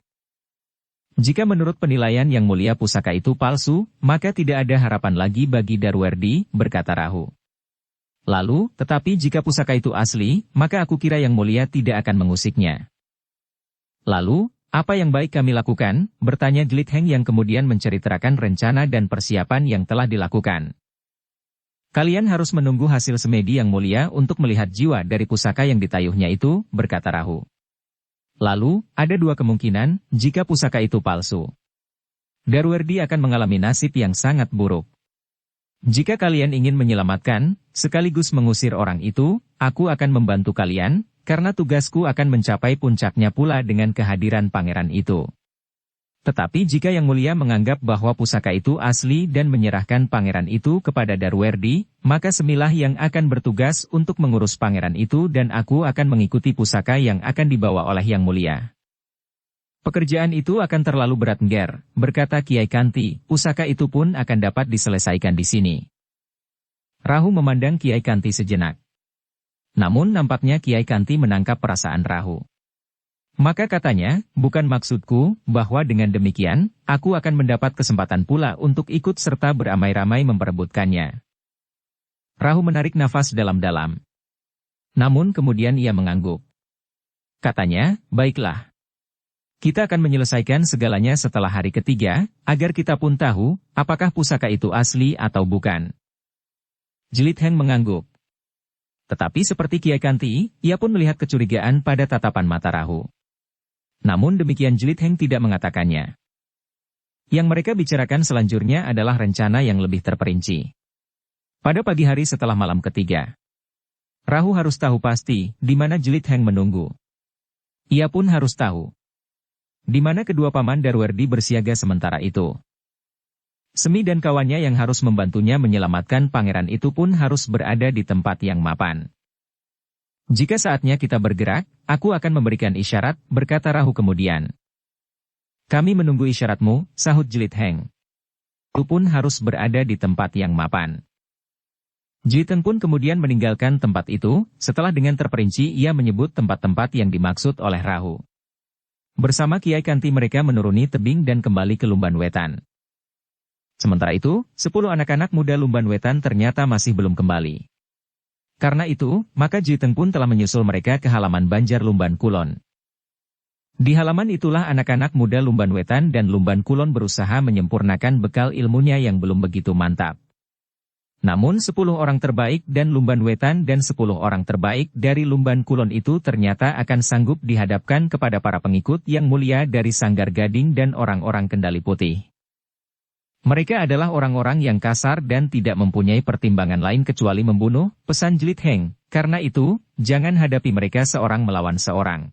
Jika menurut penilaian yang mulia pusaka itu palsu, maka tidak ada harapan lagi bagi Darwerdi, berkata Rahu. Lalu, tetapi jika pusaka itu asli, maka aku kira yang mulia tidak akan mengusiknya. Lalu, apa yang baik kami lakukan? Bertanya Jlit Heng yang kemudian menceritakan rencana dan persiapan yang telah dilakukan. Kalian harus menunggu hasil semedi yang mulia untuk melihat jiwa dari pusaka yang ditayuhnya itu, berkata Rahu. Lalu, ada dua kemungkinan, jika pusaka itu palsu. Darwerdi akan mengalami nasib yang sangat buruk. Jika kalian ingin menyelamatkan, sekaligus mengusir orang itu, aku akan membantu kalian, karena tugasku akan mencapai puncaknya pula dengan kehadiran pangeran itu. Tetapi jika yang mulia menganggap bahwa pusaka itu asli dan menyerahkan pangeran itu kepada Darwerdi, maka Semilah yang akan bertugas untuk mengurus pangeran itu dan aku akan mengikuti pusaka yang akan dibawa oleh yang mulia. Pekerjaan itu akan terlalu berat Nger, berkata Kiai Kanti, pusaka itu pun akan dapat diselesaikan di sini. Rahu memandang Kiai Kanti sejenak. Namun nampaknya Kiai Kanti menangkap perasaan Rahu. Maka katanya, bukan maksudku, bahwa dengan demikian, aku akan mendapat kesempatan pula untuk ikut serta beramai-ramai memperebutkannya. Rahu menarik nafas dalam-dalam. Namun kemudian ia mengangguk. Katanya, baiklah. Kita akan menyelesaikan segalanya setelah hari ketiga, agar kita pun tahu, apakah pusaka itu asli atau bukan. Jlit Heng mengangguk. Tetapi seperti Kiai Kanti, ia pun melihat kecurigaan pada tatapan mata Rahu. Namun demikian Jlit Heng tidak mengatakannya. Yang mereka bicarakan selanjutnya adalah rencana yang lebih terperinci. Pada pagi hari setelah malam ketiga, Rahu harus tahu pasti di mana Jlit Heng menunggu. Ia pun harus tahu di mana kedua paman Darwerdi bersiaga sementara itu. Semi dan kawannya yang harus membantunya menyelamatkan pangeran itu pun harus berada di tempat yang mapan. Jika saatnya kita bergerak, aku akan memberikan isyarat, berkata Rahu kemudian. Kami menunggu isyaratmu, sahut Jlit Heng. Itu pun harus berada di tempat yang mapan. Jlit Heng pun kemudian meninggalkan tempat itu, setelah dengan terperinci ia menyebut tempat-tempat yang dimaksud oleh Rahu. Bersama Kiai Kanti mereka menuruni tebing dan kembali ke Lumban Wetan. Sementara itu, 10 anak-anak muda Lumban Wetan ternyata masih belum kembali. Karena itu, maka Jlit Heng pun telah menyusul mereka ke halaman Banjar Lumban Kulon. Di halaman itulah anak-anak muda Lumban Wetan dan Lumban Kulon berusaha menyempurnakan bekal ilmunya yang belum begitu mantap. Namun 10 orang terbaik dan Lumban Wetan dan 10 orang terbaik dari Lumban Kulon itu ternyata akan sanggup dihadapkan kepada para pengikut yang mulia dari Sanggar Gading dan orang-orang Kendali Putih. Mereka adalah orang-orang yang kasar dan tidak mempunyai pertimbangan lain kecuali membunuh, pesan Jelit Heng. Karena itu, jangan hadapi mereka seorang melawan seorang.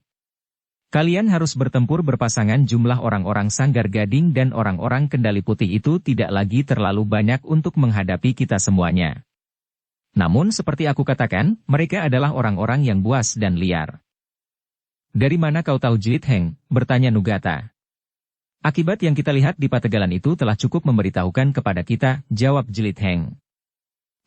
Kalian harus bertempur berpasangan. Jumlah orang-orang Sanggar Gading dan orang-orang Kendali Putih itu tidak lagi terlalu banyak untuk menghadapi kita semuanya. Namun seperti aku katakan, mereka adalah orang-orang yang buas dan liar. Dari mana kau tahu Jelit Heng? Bertanya Nugata. Akibat yang kita lihat di Pategalan itu telah cukup memberitahukan kepada kita, jawab Jelit Heng.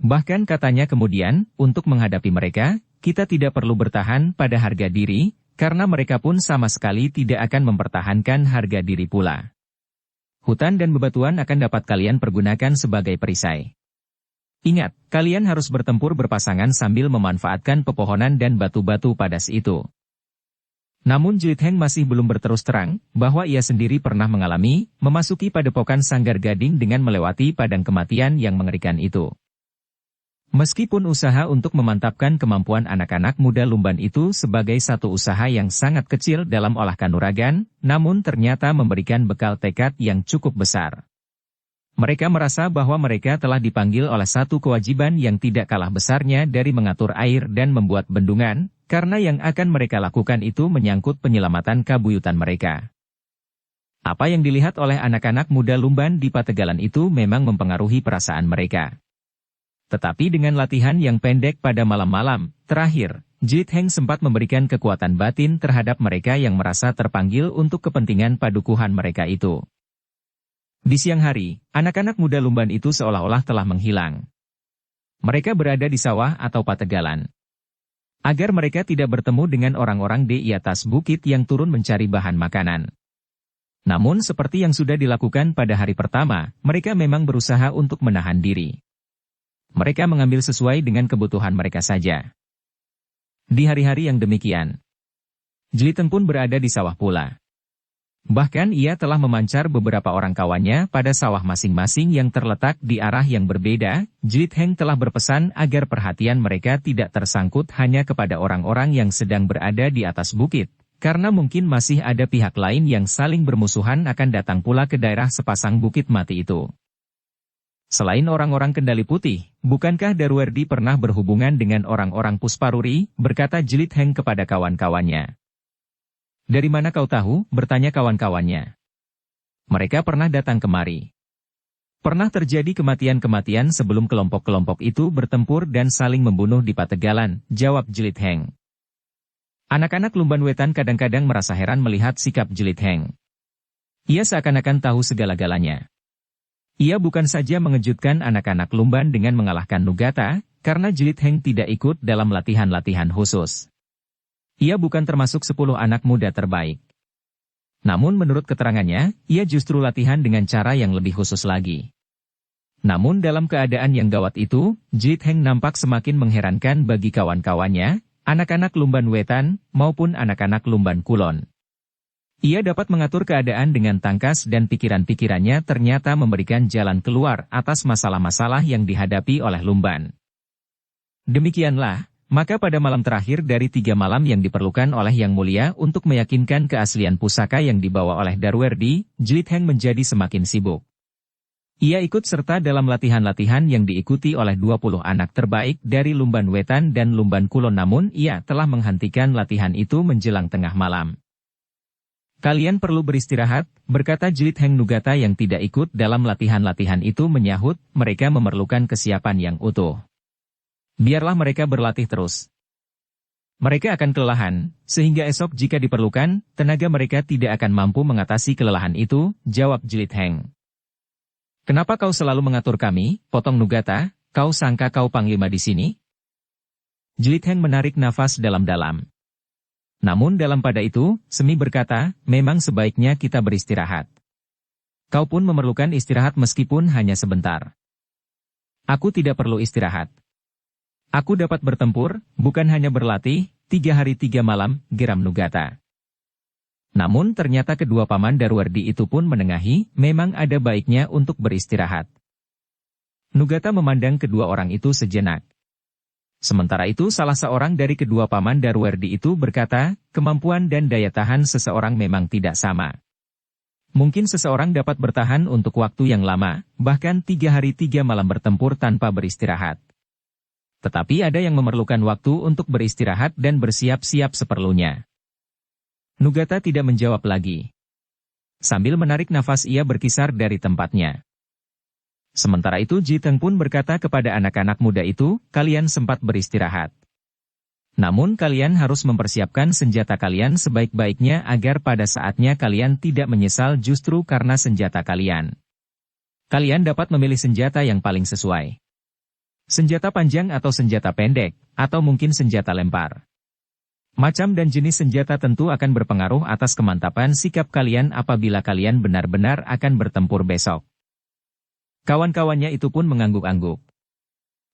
Bahkan katanya kemudian, untuk menghadapi mereka, kita tidak perlu bertahan pada harga diri, karena mereka pun sama sekali tidak akan mempertahankan harga diri pula. Hutan dan bebatuan akan dapat kalian pergunakan sebagai perisai. Ingat, kalian harus bertempur berpasangan sambil memanfaatkan pepohonan dan batu-batu padas itu. Namun Jelit Heng masih belum berterus terang, bahwa ia sendiri pernah mengalami, memasuki padepokan Sanggar Gading dengan melewati padang kematian yang mengerikan itu. Meskipun usaha untuk memantapkan kemampuan anak-anak muda Lumban itu sebagai satu usaha yang sangat kecil dalam olah kanuragan, namun ternyata memberikan bekal tekad yang cukup besar. Mereka merasa bahwa mereka telah dipanggil oleh satu kewajiban yang tidak kalah besarnya dari mengatur air dan membuat bendungan, karena yang akan mereka lakukan itu menyangkut penyelamatan kabuyutan mereka. Apa yang dilihat oleh anak-anak muda Lumban di Pategalan itu memang mempengaruhi perasaan mereka. Tetapi dengan latihan yang pendek pada malam-malam terakhir, Jelit Heng sempat memberikan kekuatan batin terhadap mereka yang merasa terpanggil untuk kepentingan padukuhan mereka itu. Di siang hari, anak-anak muda Lumban itu seolah-olah telah menghilang. Mereka berada di sawah atau Pategalan. Agar mereka tidak bertemu dengan orang-orang di atas bukit yang turun mencari bahan makanan. Namun seperti yang sudah dilakukan pada hari pertama, mereka memang berusaha untuk menahan diri. Mereka mengambil sesuai dengan kebutuhan mereka saja. Di hari-hari yang demikian, Jelit Heng pun berada di sawah pula. Bahkan ia telah memancar beberapa orang kawannya pada sawah masing-masing yang terletak di arah yang berbeda. Jelit Heng telah berpesan agar perhatian mereka tidak tersangkut hanya kepada orang-orang yang sedang berada di atas bukit, karena mungkin masih ada pihak lain yang saling bermusuhan akan datang pula ke daerah sepasang bukit mati itu. Selain orang-orang Kendali Putih, bukankah Darwerdi pernah berhubungan dengan orang-orang Pusparuri? Berkata Jelit Heng kepada kawan-kawannya. Dari mana kau tahu? Bertanya kawan-kawannya. Mereka pernah datang kemari. Pernah terjadi kematian-kematian sebelum kelompok-kelompok itu bertempur dan saling membunuh di Pategalan, jawab Jelit Heng. Anak-anak Lumban Wetan kadang-kadang merasa heran melihat sikap Jelit Heng. Ia seakan-akan tahu segala-galanya. Ia bukan saja mengejutkan anak-anak Lumban dengan mengalahkan Nugata, karena Jelit Heng tidak ikut dalam latihan-latihan khusus. Ia bukan termasuk 10 anak muda terbaik. Namun menurut keterangannya, ia justru latihan dengan cara yang lebih khusus lagi. Namun dalam keadaan yang gawat itu, Jelit Heng nampak semakin mengherankan bagi kawan-kawannya, anak-anak Lumban Wetan, maupun anak-anak Lumban Kulon. Ia dapat mengatur keadaan dengan tangkas dan pikiran-pikirannya ternyata memberikan jalan keluar atas masalah-masalah yang dihadapi oleh Lumban. Demikianlah, maka pada malam terakhir dari 3 malam yang diperlukan oleh Yang Mulia untuk meyakinkan keaslian pusaka yang dibawa oleh Darwerdi, Jelit Heng menjadi semakin sibuk. Ia ikut serta dalam latihan-latihan yang diikuti oleh 20 anak terbaik dari Lumban Wetan dan Lumban Kulon, namun ia telah menghentikan latihan itu menjelang tengah malam. Kalian perlu beristirahat, berkata Jelit Heng. Nugata yang tidak ikut dalam latihan-latihan itu menyahut, mereka memerlukan kesiapan yang utuh. Biarlah mereka berlatih terus. Mereka akan kelelahan, sehingga esok jika diperlukan, tenaga mereka tidak akan mampu mengatasi kelelahan itu, jawab Jelit Heng. Kenapa kau selalu mengatur kami? Potong Nugata, kau sangka kau panglima di sini? Jelit Heng menarik nafas dalam-dalam. Namun dalam pada itu, Semi berkata, memang sebaiknya kita beristirahat. Kau pun memerlukan istirahat meskipun hanya sebentar. Aku tidak perlu istirahat. Aku dapat bertempur, bukan hanya berlatih, 3 hari 3 malam, geram Nugata. Namun ternyata kedua paman Darwerdi itu pun menengahi, memang ada baiknya untuk beristirahat. Nugata memandang kedua orang itu sejenak. Sementara itu salah seorang dari kedua paman Darwerdi itu berkata, kemampuan dan daya tahan seseorang memang tidak sama. Mungkin seseorang dapat bertahan untuk waktu yang lama, bahkan 3 hari 3 malam bertempur tanpa beristirahat. Tetapi ada yang memerlukan waktu untuk beristirahat dan bersiap-siap seperlunya. Nugata tidak menjawab lagi. Sambil menarik nafas ia berkisar dari tempatnya. Sementara itu Jiteng pun berkata kepada anak-anak muda itu, kalian sempat beristirahat. Namun kalian harus mempersiapkan senjata kalian sebaik-baiknya agar pada saatnya kalian tidak menyesal justru karena senjata kalian. Kalian dapat memilih senjata yang paling sesuai. Senjata panjang atau senjata pendek, atau mungkin senjata lempar. Macam dan jenis senjata tentu akan berpengaruh atas kemantapan sikap kalian apabila kalian benar-benar akan bertempur besok. Kawan-kawannya itu pun mengangguk-angguk.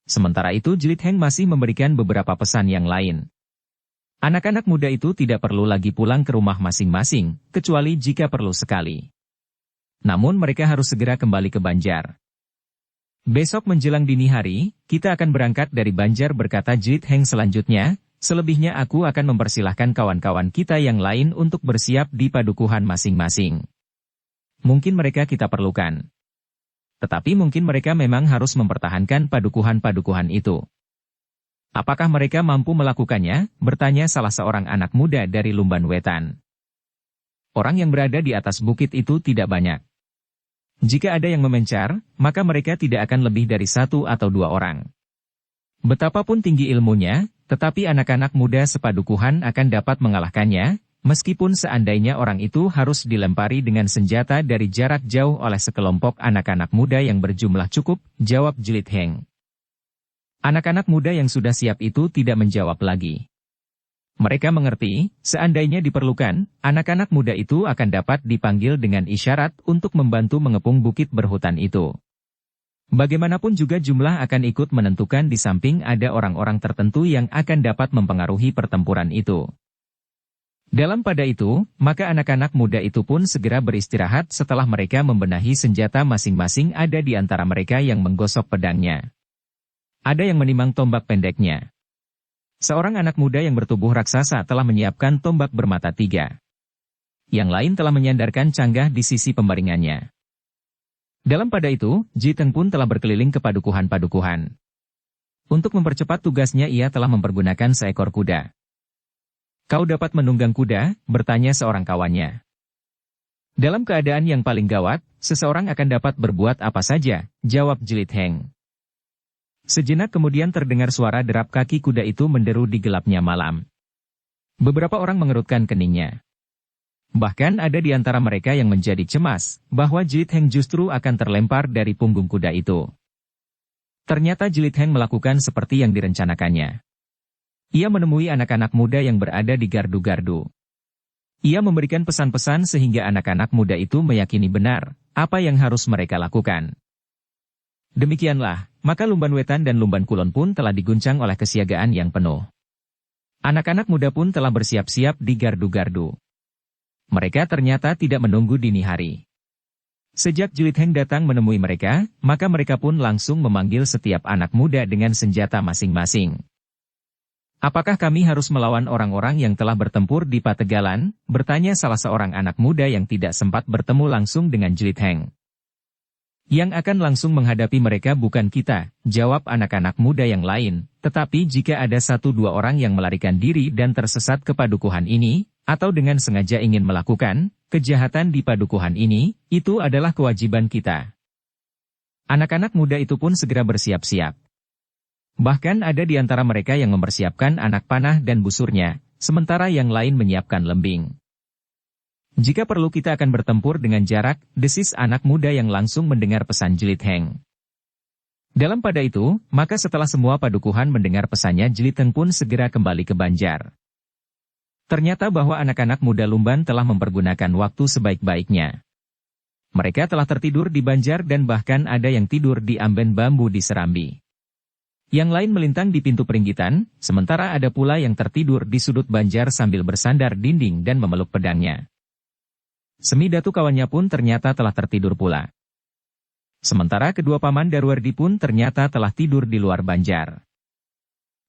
Sementara itu Jlit Heng masih memberikan beberapa pesan yang lain. Anak-anak muda itu tidak perlu lagi pulang ke rumah masing-masing, kecuali jika perlu sekali. Namun mereka harus segera kembali ke Banjar. Besok menjelang dini hari, kita akan berangkat dari Banjar berkata Jlit Heng selanjutnya, selebihnya aku akan mempersilahkan kawan-kawan kita yang lain untuk bersiap di padukuhan masing-masing. Mungkin mereka kita perlukan. Tetapi mungkin mereka memang harus mempertahankan padukuhan-padukuhan itu. Apakah mereka mampu melakukannya? Bertanya salah seorang anak muda dari Lumban Wetan. Orang yang berada di atas bukit itu tidak banyak. Jika ada yang memencar, maka mereka tidak akan lebih dari 1 atau 2 orang. Betapapun tinggi ilmunya, tetapi anak-anak muda sepadukuhan akan dapat mengalahkannya, meskipun seandainya orang itu harus dilempari dengan senjata dari jarak jauh oleh sekelompok anak-anak muda yang berjumlah cukup, jawab Jlit Heng. Anak-anak muda yang sudah siap itu tidak menjawab lagi. Mereka mengerti, seandainya diperlukan, anak-anak muda itu akan dapat dipanggil dengan isyarat untuk membantu mengepung bukit berhutan itu. Bagaimanapun juga jumlah akan ikut menentukan di samping ada orang-orang tertentu yang akan dapat mempengaruhi pertempuran itu. Dalam pada itu, maka anak-anak muda itu pun segera beristirahat setelah mereka membenahi senjata masing-masing ada di antara mereka yang menggosok pedangnya. Ada yang menimang tombak pendeknya. Seorang anak muda yang bertubuh raksasa telah menyiapkan tombak bermata 3. Yang lain telah menyandarkan canggah di sisi pembaringannya. Dalam pada itu, Jiteng pun telah berkeliling ke padukuhan-padukuhan. Untuk mempercepat tugasnya ia telah mempergunakan seekor kuda. Kau dapat menunggang kuda? Bertanya seorang kawannya. Dalam keadaan yang paling gawat, seseorang akan dapat berbuat apa saja, jawab Jlit Heng. Sejenak kemudian terdengar suara derap kaki kuda itu menderu di gelapnya malam. Beberapa orang mengerutkan keningnya. Bahkan ada di antara mereka yang menjadi cemas, bahwa Jlit Heng justru akan terlempar dari punggung kuda itu. Ternyata Jlit Heng melakukan seperti yang direncanakannya. Ia menemui anak-anak muda yang berada di gardu-gardu. Ia memberikan pesan-pesan sehingga anak-anak muda itu meyakini benar apa yang harus mereka lakukan. Demikianlah, maka Lumban Wetan dan Lumban Kulon pun telah diguncang oleh kesiagaan yang penuh. Anak-anak muda pun telah bersiap-siap di gardu-gardu. Mereka ternyata tidak menunggu dini hari. Sejak Jlit Heng datang menemui mereka, maka mereka pun langsung memanggil setiap anak muda dengan senjata masing-masing. Apakah kami harus melawan orang-orang yang telah bertempur di Pategalan? Bertanya salah seorang anak muda yang tidak sempat bertemu langsung dengan Jlit Heng. Yang akan langsung menghadapi mereka bukan kita, jawab anak-anak muda yang lain, tetapi jika ada 1-2 orang yang melarikan diri dan tersesat ke padukuhan ini, atau dengan sengaja ingin melakukan kejahatan di padukuhan ini, itu adalah kewajiban kita. Anak-anak muda itu pun segera bersiap-siap. Bahkan ada di antara mereka yang mempersiapkan anak panah dan busurnya, sementara yang lain menyiapkan lembing. Jika perlu kita akan bertempur dengan jarak, desis anak muda yang langsung mendengar pesan Jlit Heng. Dalam pada itu, maka setelah semua padukuhan mendengar pesannya Jlit Heng pun segera kembali ke Banjar. Ternyata bahwa anak-anak muda Lumban telah mempergunakan waktu sebaik-baiknya. Mereka telah tertidur di Banjar dan bahkan ada yang tidur di amben bambu di Serambi. Yang lain melintang di pintu peringgitan, sementara ada pula yang tertidur di sudut Banjar sambil bersandar dinding dan memeluk pedangnya. Semidatu kawannya pun ternyata telah tertidur pula. Sementara kedua paman Darwardi pun ternyata telah tidur di luar Banjar.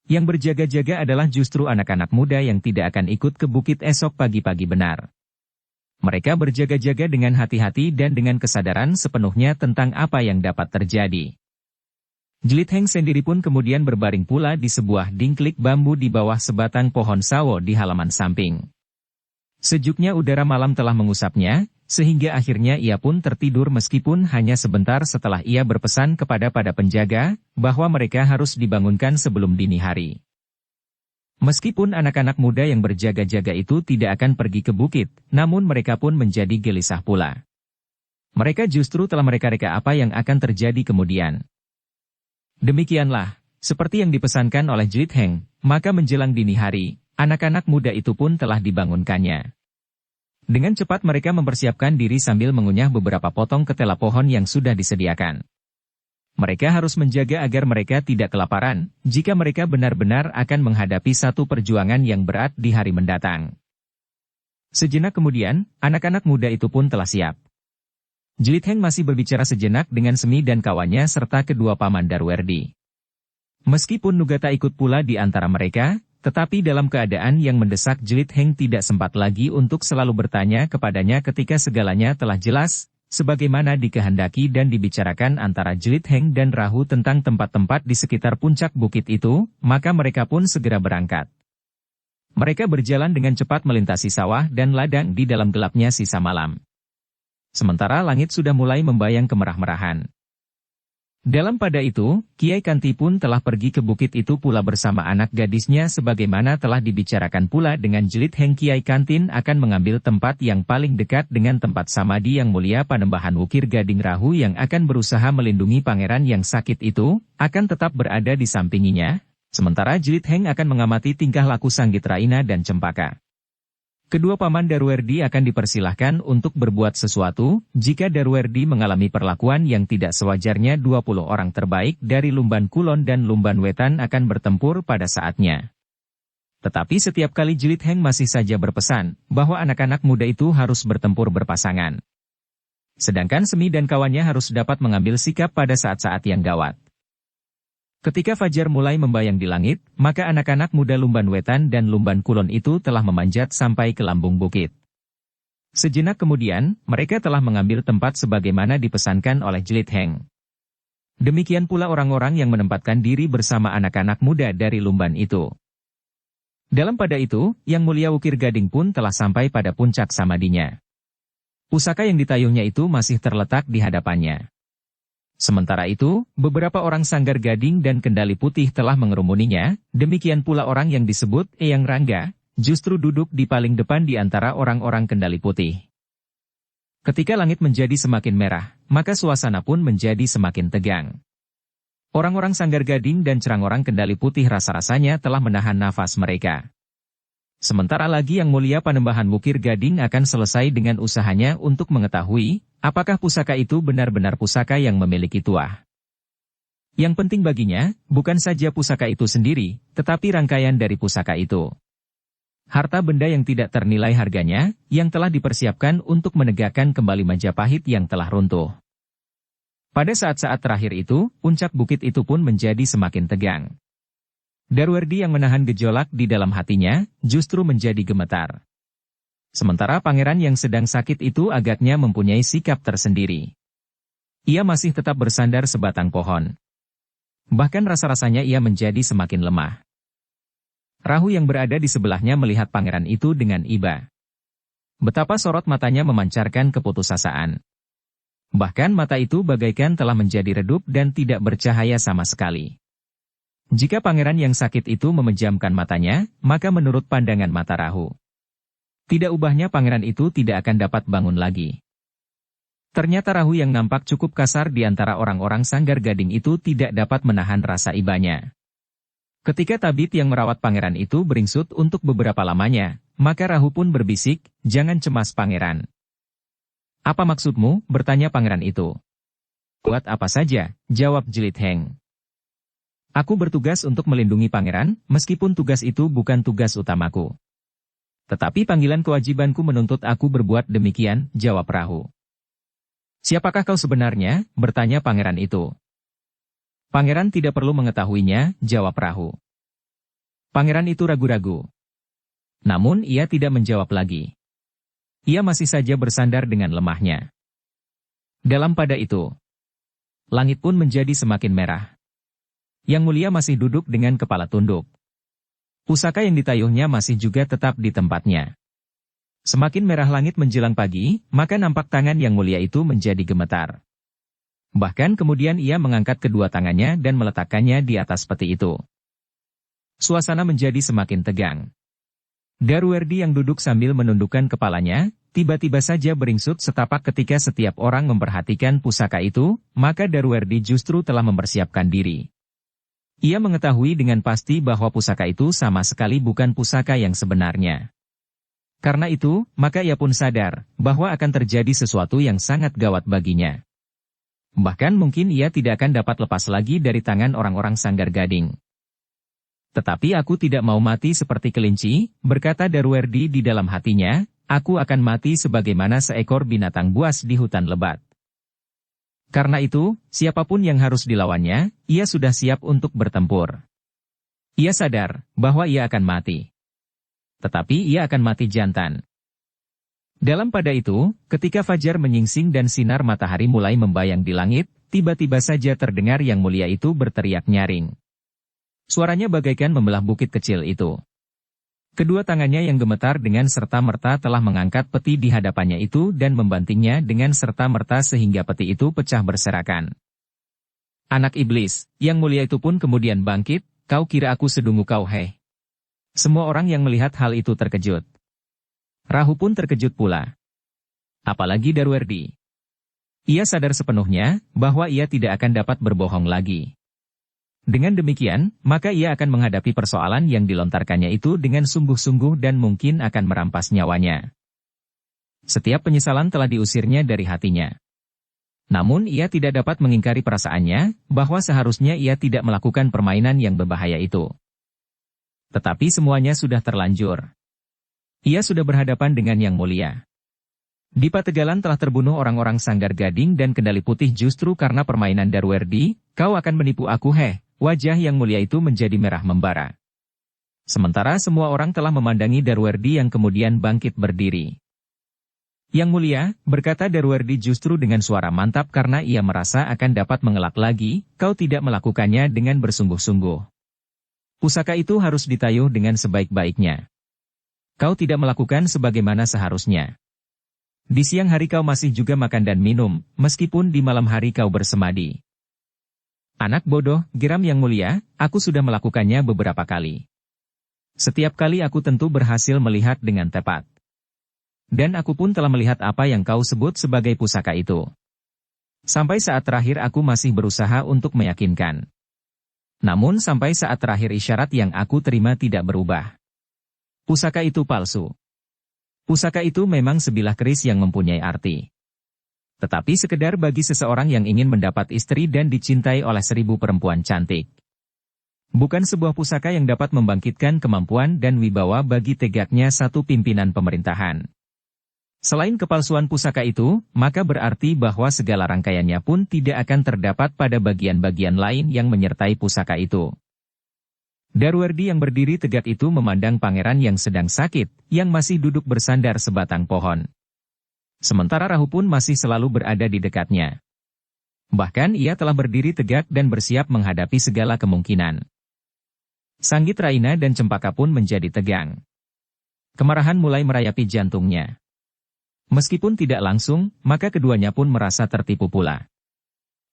Yang berjaga-jaga adalah justru anak-anak muda yang tidak akan ikut ke bukit esok pagi-pagi benar. Mereka berjaga-jaga dengan hati-hati dan dengan kesadaran sepenuhnya tentang apa yang dapat terjadi. Jlitheng sendiri pun kemudian berbaring pula di sebuah dingklik bambu di bawah sebatang pohon sawo di halaman samping. Sejuknya udara malam telah mengusapnya, sehingga akhirnya ia pun tertidur meskipun hanya sebentar setelah ia berpesan kepada penjaga, bahwa mereka harus dibangunkan sebelum dini hari. Meskipun anak-anak muda yang berjaga-jaga itu tidak akan pergi ke bukit, namun mereka pun menjadi gelisah pula. Mereka justru telah mereka-reka apa yang akan terjadi kemudian. Demikianlah, seperti yang dipesankan oleh Jlitheng, maka menjelang dini hari, anak-anak muda itu pun telah dibangunkannya. Dengan cepat mereka mempersiapkan diri sambil mengunyah beberapa potong ketela pohon yang sudah disediakan. Mereka harus menjaga agar mereka tidak kelaparan, jika mereka benar-benar akan menghadapi satu perjuangan yang berat di hari mendatang. Sejenak kemudian, anak-anak muda itu pun telah siap. Jlitheng masih berbicara sejenak dengan Semi dan kawannya serta kedua paman Darwerdi. Meskipun Nugata ikut pula di antara mereka, tetapi dalam keadaan yang mendesak Jlitheng tidak sempat lagi untuk selalu bertanya kepadanya ketika segalanya telah jelas, sebagaimana dikehendaki dan dibicarakan antara Jlitheng dan Rahu tentang tempat-tempat di sekitar puncak bukit itu, maka mereka pun segera berangkat. Mereka berjalan dengan cepat melintasi sawah dan ladang di dalam gelapnya sisa malam. Sementara langit sudah mulai membayang kemerah-merahan. Dalam pada itu, Kiai Kanti pun telah pergi ke bukit itu pula bersama anak gadisnya sebagaimana telah dibicarakan pula dengan Jlitheng. Kiai Kantin akan mengambil tempat yang paling dekat dengan tempat Samadhi yang mulia Panembahan Wukir Gading. Rahu yang akan berusaha melindungi pangeran yang sakit itu, akan tetap berada di sampinginya, sementara Jlitheng akan mengamati tingkah laku Sanggit Raina dan Cempaka. Kedua paman Darwerdi akan dipersilahkan untuk berbuat sesuatu, jika Darwerdi mengalami perlakuan yang tidak sewajarnya. 20 orang terbaik dari Lumban Kulon dan Lumban Wetan akan bertempur pada saatnya. Tetapi setiap kali Jlitheng masih saja berpesan, bahwa anak-anak muda itu harus bertempur berpasangan. Sedangkan Semi dan kawannya harus dapat mengambil sikap pada saat-saat yang gawat. Ketika fajar mulai membayang di langit, maka anak-anak muda Lumban Wetan dan Lumban Kulon itu telah memanjat sampai ke lambung bukit. Sejenak kemudian, mereka telah mengambil tempat sebagaimana dipesankan oleh Jlitheng. Demikian pula orang-orang yang menempatkan diri bersama anak-anak muda dari Lumban itu. Dalam pada itu, Yang Mulia Wukir Gading pun telah sampai pada puncak samadhinya. Pusaka yang ditayuhnya itu masih terletak di hadapannya. Sementara itu, beberapa orang Sanggar Gading dan Kendali Putih telah mengerumuninya, demikian pula orang yang disebut Eyang Rangga, justru duduk di paling depan di antara orang-orang Kendali Putih. Ketika langit menjadi semakin merah, maka suasana pun menjadi semakin tegang. Orang-orang Sanggar Gading dan orang Kendali Putih rasa-rasanya telah menahan nafas mereka. Sementara lagi Yang Mulia Panembahan Wukir Gading akan selesai dengan usahanya untuk mengetahui, apakah pusaka itu benar-benar pusaka yang memiliki tuah. Yang penting baginya, bukan saja pusaka itu sendiri, tetapi rangkaian dari pusaka itu. Harta benda yang tidak ternilai harganya, yang telah dipersiapkan untuk menegakkan kembali Majapahit yang telah runtuh. Pada saat-saat terakhir itu, puncak bukit itu pun menjadi semakin tegang. Darwerdi yang menahan gejolak di dalam hatinya, justru menjadi gemetar. Sementara pangeran yang sedang sakit itu agaknya mempunyai sikap tersendiri. Ia masih tetap bersandar sebatang pohon. Bahkan rasa-rasanya ia menjadi semakin lemah. Rahu yang berada di sebelahnya melihat pangeran itu dengan iba. Betapa sorot matanya memancarkan keputusasaan. Bahkan mata itu bagaikan telah menjadi redup dan tidak bercahaya sama sekali. Jika pangeran yang sakit itu memejamkan matanya, maka menurut pandangan mata Rahu, tidak ubahnya pangeran itu tidak akan dapat bangun lagi. Ternyata Rahu yang nampak cukup kasar di antara orang-orang Sanggar Gading itu tidak dapat menahan rasa ibanya. Ketika tabib yang merawat pangeran itu beringsut untuk beberapa lamanya, maka Rahu pun berbisik, "Jangan cemas pangeran." "Apa maksudmu?" bertanya pangeran itu. "Buat apa saja?" jawab Jlitheng. "Aku bertugas untuk melindungi pangeran, meskipun tugas itu bukan tugas utamaku. Tetapi panggilan kewajibanku menuntut aku berbuat demikian," jawab Rahu. "Siapakah kau sebenarnya?" bertanya pangeran itu. "Pangeran tidak perlu mengetahuinya," jawab Rahu. Pangeran itu ragu-ragu. Namun ia tidak menjawab lagi. Ia masih saja bersandar dengan lemahnya. Dalam pada itu, langit pun menjadi semakin merah. Yang Mulia masih duduk dengan kepala tunduk. Pusaka yang ditayuhnya masih juga tetap di tempatnya. Semakin merah langit menjelang pagi, maka nampak tangan Yang Mulia itu menjadi gemetar. Bahkan kemudian ia mengangkat kedua tangannya dan meletakkannya di atas peti itu. Suasana menjadi semakin tegang. Daruwerdi yang duduk sambil menundukkan kepalanya, tiba-tiba saja beringsut setapak ketika setiap orang memperhatikan pusaka itu, maka Daruwerdi justru telah mempersiapkan diri. Ia mengetahui dengan pasti bahwa pusaka itu sama sekali bukan pusaka yang sebenarnya. Karena itu, maka ia pun sadar bahwa akan terjadi sesuatu yang sangat gawat baginya. Bahkan mungkin ia tidak akan dapat lepas lagi dari tangan orang-orang Sanggar Gading. Tetapi aku tidak mau mati seperti kelinci, berkata Daruwerdi di dalam hatinya, aku akan mati sebagaimana seekor binatang buas di hutan lebat. Karena itu, siapapun yang harus dilawannya, ia sudah siap untuk bertempur. Ia sadar bahwa ia akan mati. Tetapi ia akan mati jantan. Dalam pada itu, ketika fajar menyingsing dan sinar matahari mulai membayang di langit, tiba-tiba saja terdengar Yang Mulia itu berteriak nyaring. Suaranya bagaikan membelah bukit kecil itu. Kedua tangannya yang gemetar dengan serta-merta telah mengangkat peti di hadapannya itu dan membantingnya dengan serta-merta sehingga peti itu pecah berserakan. Anak iblis, Yang Mulia itu pun kemudian bangkit, kau kira aku sedungu kau heh? Semua orang yang melihat hal itu terkejut. Rahu pun terkejut pula. Apalagi Daruwerdi. Ia sadar sepenuhnya bahwa ia tidak akan dapat berbohong lagi. Dengan demikian, maka ia akan menghadapi persoalan yang dilontarkannya itu dengan sungguh-sungguh dan mungkin akan merampas nyawanya. Setiap penyesalan telah diusirnya dari hatinya. Namun ia tidak dapat mengingkari perasaannya, bahwa seharusnya ia tidak melakukan permainan yang berbahaya itu. Tetapi semuanya sudah terlanjur. Ia sudah berhadapan dengan Yang Mulia. Di Pategalan telah terbunuh orang-orang Sanggar Gading dan Kendali Putih justru karena permainan Daruwerdi, kau akan menipu aku heh. Wajah Yang Mulia itu menjadi merah membara. Sementara semua orang telah memandangi Daruwerdi yang kemudian bangkit berdiri. Yang Mulia, berkata Daruwerdi justru dengan suara mantap karena ia merasa akan dapat mengelak lagi, kau tidak melakukannya dengan bersungguh-sungguh. Pusaka itu harus ditayuh dengan sebaik-baiknya. Kau tidak melakukan sebagaimana seharusnya. Di siang hari kau masih juga makan dan minum, meskipun di malam hari kau bersemadi. Anak bodoh, geram Yang Mulia, aku sudah melakukannya beberapa kali. Setiap kali aku tentu berhasil melihat dengan tepat. Dan aku pun telah melihat apa yang kau sebut sebagai pusaka itu. Sampai saat terakhir aku masih berusaha untuk meyakinkan. Namun sampai saat terakhir isyarat yang aku terima tidak berubah. Pusaka itu palsu. Pusaka itu memang sebilah keris yang mempunyai arti. Tetapi sekedar bagi seseorang yang ingin mendapat istri dan dicintai oleh 1000 perempuan cantik. Bukan sebuah pusaka yang dapat membangkitkan kemampuan dan wibawa bagi tegaknya satu pimpinan pemerintahan. Selain kepalsuan pusaka itu, maka berarti bahwa segala rangkaiannya pun tidak akan terdapat pada bagian-bagian lain yang menyertai pusaka itu. Daruwerdi yang berdiri tegak itu memandang pangeran yang sedang sakit, yang masih duduk bersandar sebatang pohon. Sementara Rahu pun masih selalu berada di dekatnya. Bahkan ia telah berdiri tegak dan bersiap menghadapi segala kemungkinan. Sanggit Raina dan Cempaka pun menjadi tegang. Kemarahan mulai merayapi jantungnya. Meskipun tidak langsung, maka keduanya pun merasa tertipu pula.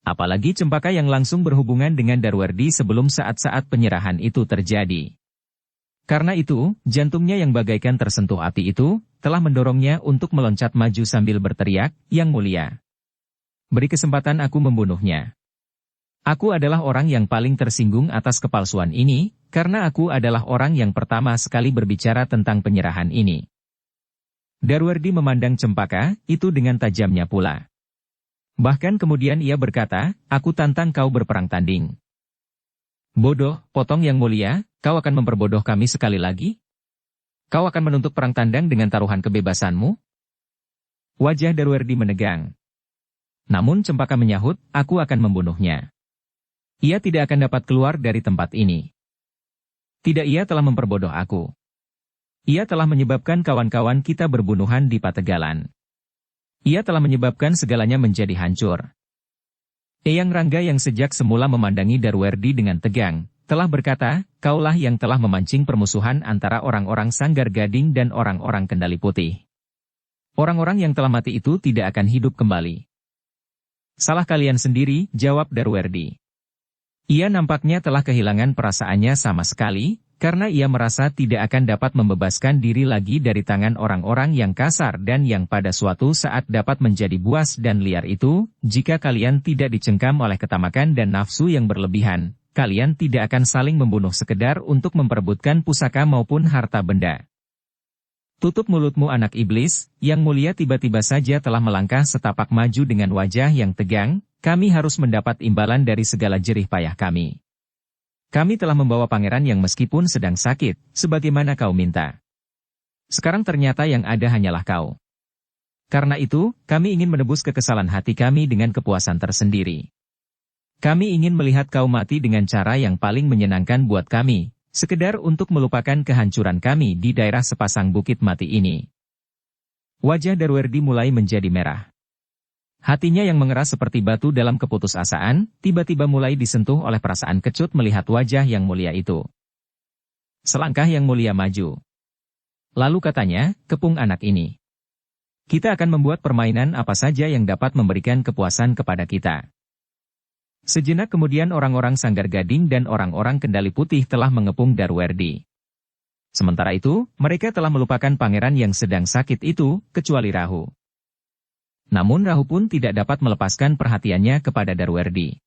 Apalagi Cempaka yang langsung berhubungan dengan Daruwerdi sebelum saat-saat penyerahan itu terjadi. Karena itu, jantungnya yang bagaikan tersentuh api itu, telah mendorongnya untuk meloncat maju sambil berteriak, Yang Mulia. Beri kesempatan aku membunuhnya. Aku adalah orang yang paling tersinggung atas kepalsuan ini, karena aku adalah orang yang pertama sekali berbicara tentang penyerahan ini. Daruwerdi memandang Cempaka, itu dengan tajamnya pula. Bahkan kemudian ia berkata, aku tantang kau berperang tanding. Bodoh, potong Yang Mulia, kau akan memperbodoh kami sekali lagi? Kau akan menuntut perang tandang dengan taruhan kebebasanmu? Wajah Daruwerdi menegang. Namun Cempaka menyahut, aku akan membunuhnya. Ia tidak akan dapat keluar dari tempat ini. Tidak, ia telah memperbodoh aku. Ia telah menyebabkan kawan-kawan kita berbunuhan di Pategalan. Ia telah menyebabkan segalanya menjadi hancur. Eyang Rangga yang sejak semula memandangi Darwerdi dengan tegang, telah berkata, kaulah yang telah memancing permusuhan antara orang-orang Sanggar Gading dan orang-orang Kendali Putih. Orang-orang yang telah mati itu tidak akan hidup kembali. Salah kalian sendiri, jawab Darwerdi. Ia nampaknya telah kehilangan perasaannya sama sekali, karena ia merasa tidak akan dapat membebaskan diri lagi dari tangan orang-orang yang kasar dan yang pada suatu saat dapat menjadi buas dan liar itu, jika kalian tidak dicengkam oleh ketamakan dan nafsu yang berlebihan, kalian tidak akan saling membunuh sekedar untuk memperebutkan pusaka maupun harta benda. Tutup mulutmu anak iblis, Yang Mulia tiba-tiba saja telah melangkah setapak maju dengan wajah yang tegang, kami harus mendapat imbalan dari segala jerih payah kami. Kami telah membawa pangeran yang meskipun sedang sakit, sebagaimana kau minta. Sekarang ternyata yang ada hanyalah kau. Karena itu, kami ingin menebus kekesalan hati kami dengan kepuasan tersendiri. Kami ingin melihat kau mati dengan cara yang paling menyenangkan buat kami, sekedar untuk melupakan kehancuran kami di daerah sepasang bukit mati ini. Wajah Darwerdi mulai menjadi merah. Hatinya yang mengeras seperti batu dalam keputusasaan, tiba-tiba mulai disentuh oleh perasaan kecut melihat wajah Yang Mulia itu. Selangkah Yang Mulia maju. Lalu katanya, kepung anak ini. Kita akan membuat permainan apa saja yang dapat memberikan kepuasan kepada kita. Sejenak kemudian orang-orang Sanggar Gading dan orang-orang Kendali Putih telah mengepung Darwerdi. Sementara itu, mereka telah melupakan pangeran yang sedang sakit itu, kecuali Rahu. Namun Rahu pun tidak dapat melepaskan perhatiannya kepada Darwerdi.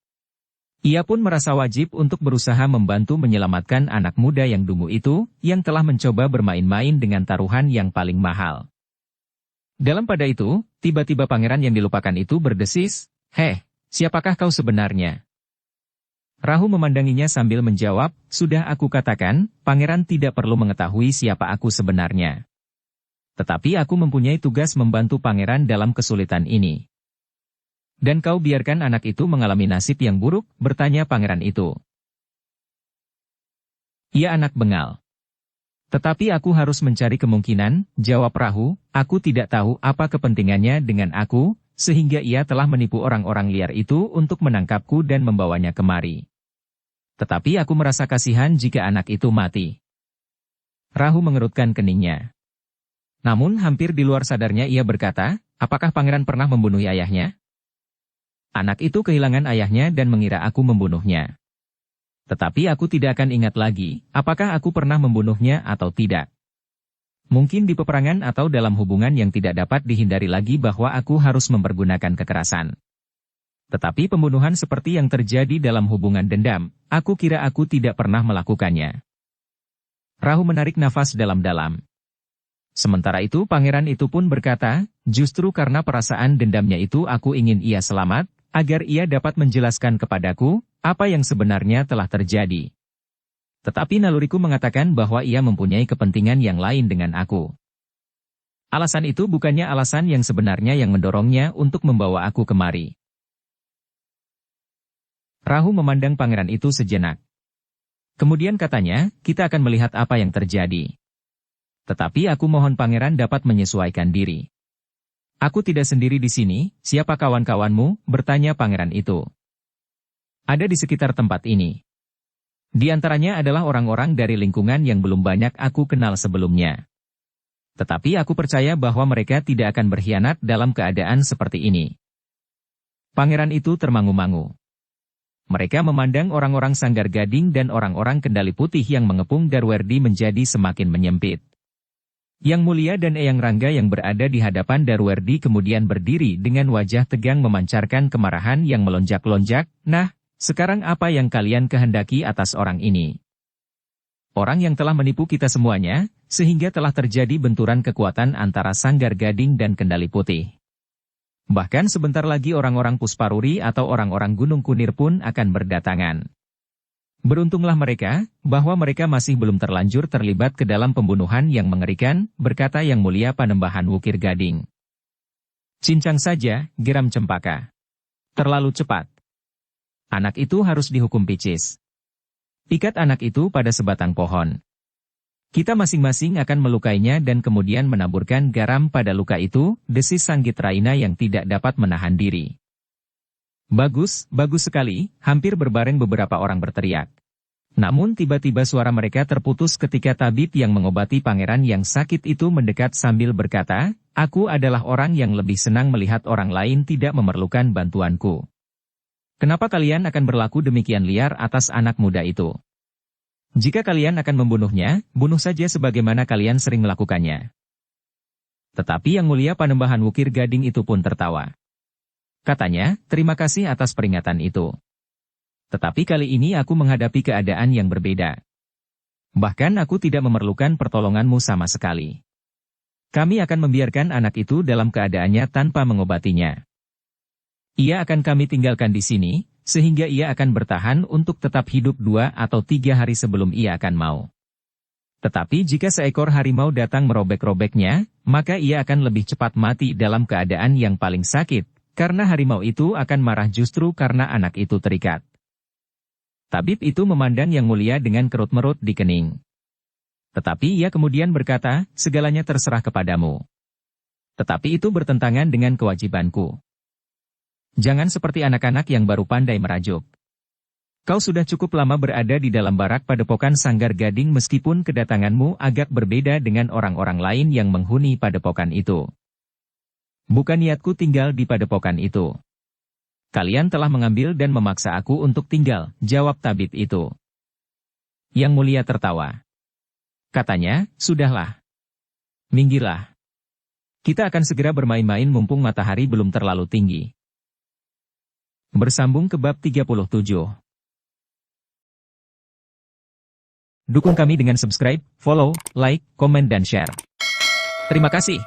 Ia pun merasa wajib untuk berusaha membantu menyelamatkan anak muda yang dungu itu, yang telah mencoba bermain-main dengan taruhan yang paling mahal. Dalam pada itu, tiba-tiba pangeran yang dilupakan itu berdesis, "Heh, siapakah kau sebenarnya?" Rahu memandanginya sambil menjawab, "Sudah aku katakan, pangeran tidak perlu mengetahui siapa aku sebenarnya. Tetapi aku mempunyai tugas membantu pangeran dalam kesulitan ini." "Dan kau biarkan anak itu mengalami nasib yang buruk?" bertanya pangeran itu. "Ia anak bengal." "Tetapi aku harus mencari kemungkinan," jawab Rahu, "aku tidak tahu apa kepentingannya dengan aku, sehingga ia telah menipu orang-orang liar itu untuk menangkapku dan membawanya kemari. Tetapi aku merasa kasihan jika anak itu mati." Rahu mengerutkan keningnya. Namun hampir di luar sadarnya ia berkata, "Apakah pangeran pernah membunuh ayahnya? Anak itu kehilangan ayahnya dan mengira aku membunuhnya. Tetapi aku tidak akan ingat lagi, apakah aku pernah membunuhnya atau tidak. Mungkin di peperangan atau dalam hubungan yang tidak dapat dihindari lagi bahwa aku harus mempergunakan kekerasan. Tetapi pembunuhan seperti yang terjadi dalam hubungan dendam, aku kira aku tidak pernah melakukannya." Rahu menarik nafas dalam-dalam. Sementara itu pangeran itu pun berkata, "Justru karena perasaan dendamnya itu aku ingin ia selamat, agar ia dapat menjelaskan kepadaku, apa yang sebenarnya telah terjadi. Tetapi naluriku mengatakan bahwa ia mempunyai kepentingan yang lain dengan aku. Alasan itu bukannya alasan yang sebenarnya yang mendorongnya untuk membawa aku kemari." Rahu memandang pangeran itu sejenak. Kemudian katanya, "Kita akan melihat apa yang terjadi. Tetapi aku mohon pangeran dapat menyesuaikan diri." "Aku tidak sendiri di sini, siapa kawan-kawanmu?" bertanya pangeran itu. "Ada di sekitar tempat ini. Di antaranya adalah orang-orang dari lingkungan yang belum banyak aku kenal sebelumnya. Tetapi aku percaya bahwa mereka tidak akan berkhianat dalam keadaan seperti ini." Pangeran itu termangu-mangu. Mereka memandang orang-orang Sanggar Gading dan orang-orang Kendali Putih yang mengepung Darwerdi menjadi semakin menyempit. Yang Mulia dan Eyang Rangga yang berada di hadapan Darwerdi kemudian berdiri dengan wajah tegang memancarkan kemarahan yang melonjak-lonjak. "Nah, sekarang apa yang kalian kehendaki atas orang ini? Orang yang telah menipu kita semuanya, sehingga telah terjadi benturan kekuatan antara Sanggar Gading dan Kendali Putih. Bahkan sebentar lagi orang-orang Pusparuri atau orang-orang Gunung Kunir pun akan berdatangan. Beruntunglah mereka, bahwa mereka masih belum terlanjur terlibat ke dalam pembunuhan yang mengerikan," berkata Yang Mulia Panembahan Wukir Gading. "Cincang saja," geram Cempaka. "Terlalu cepat. Anak itu harus dihukum picis. Ikat anak itu pada sebatang pohon." Kita masing-masing akan melukainya dan kemudian menaburkan garam pada luka itu, desis Sanggit Raina yang tidak dapat menahan diri. Bagus, bagus sekali, hampir berbareng beberapa orang berteriak. Namun tiba-tiba suara mereka terputus ketika tabib yang mengobati pangeran yang sakit itu mendekat sambil berkata, "Aku adalah orang yang lebih senang melihat orang lain tidak memerlukan bantuanku. Kenapa kalian akan berlaku demikian liar atas anak muda itu? Jika kalian akan membunuhnya, bunuh saja sebagaimana kalian sering melakukannya." Tetapi Yang Mulia Panembahan Wukir Gading itu pun tertawa. Katanya, "Terima kasih atas peringatan itu. Tetapi kali ini aku menghadapi keadaan yang berbeda. Bahkan aku tidak memerlukan pertolonganmu sama sekali. Kami akan membiarkan anak itu dalam keadaannya tanpa mengobatinya. Ia akan kami tinggalkan di sini, sehingga ia akan bertahan untuk tetap hidup 2 atau 3 hari sebelum ia akan mau. Tetapi jika seekor harimau datang merobek-robeknya, maka ia akan lebih cepat mati dalam keadaan yang paling sakit, karena harimau itu akan marah justru karena anak itu terikat." Tabib itu memandang Yang Mulia dengan kerut-merut di kening. Tetapi ia kemudian berkata, "Segalanya terserah kepadamu. Tetapi itu bertentangan dengan kewajibanku. Jangan seperti anak-anak yang baru pandai merajuk. Kau sudah cukup lama berada di dalam barak padepokan Sanggar Gading meskipun kedatanganmu agak berbeda dengan orang-orang lain yang menghuni padepokan itu. Bukan niatku tinggal di padepokan itu. Kalian telah mengambil dan memaksa aku untuk tinggal," jawab tabib itu. Yang Mulia tertawa. Katanya, "Sudahlah. Minggirlah. Kita akan segera bermain-main mumpung matahari belum terlalu tinggi." Bersambung ke bab 37. Dukung kami dengan subscribe, follow, like, komen dan share. Terima kasih.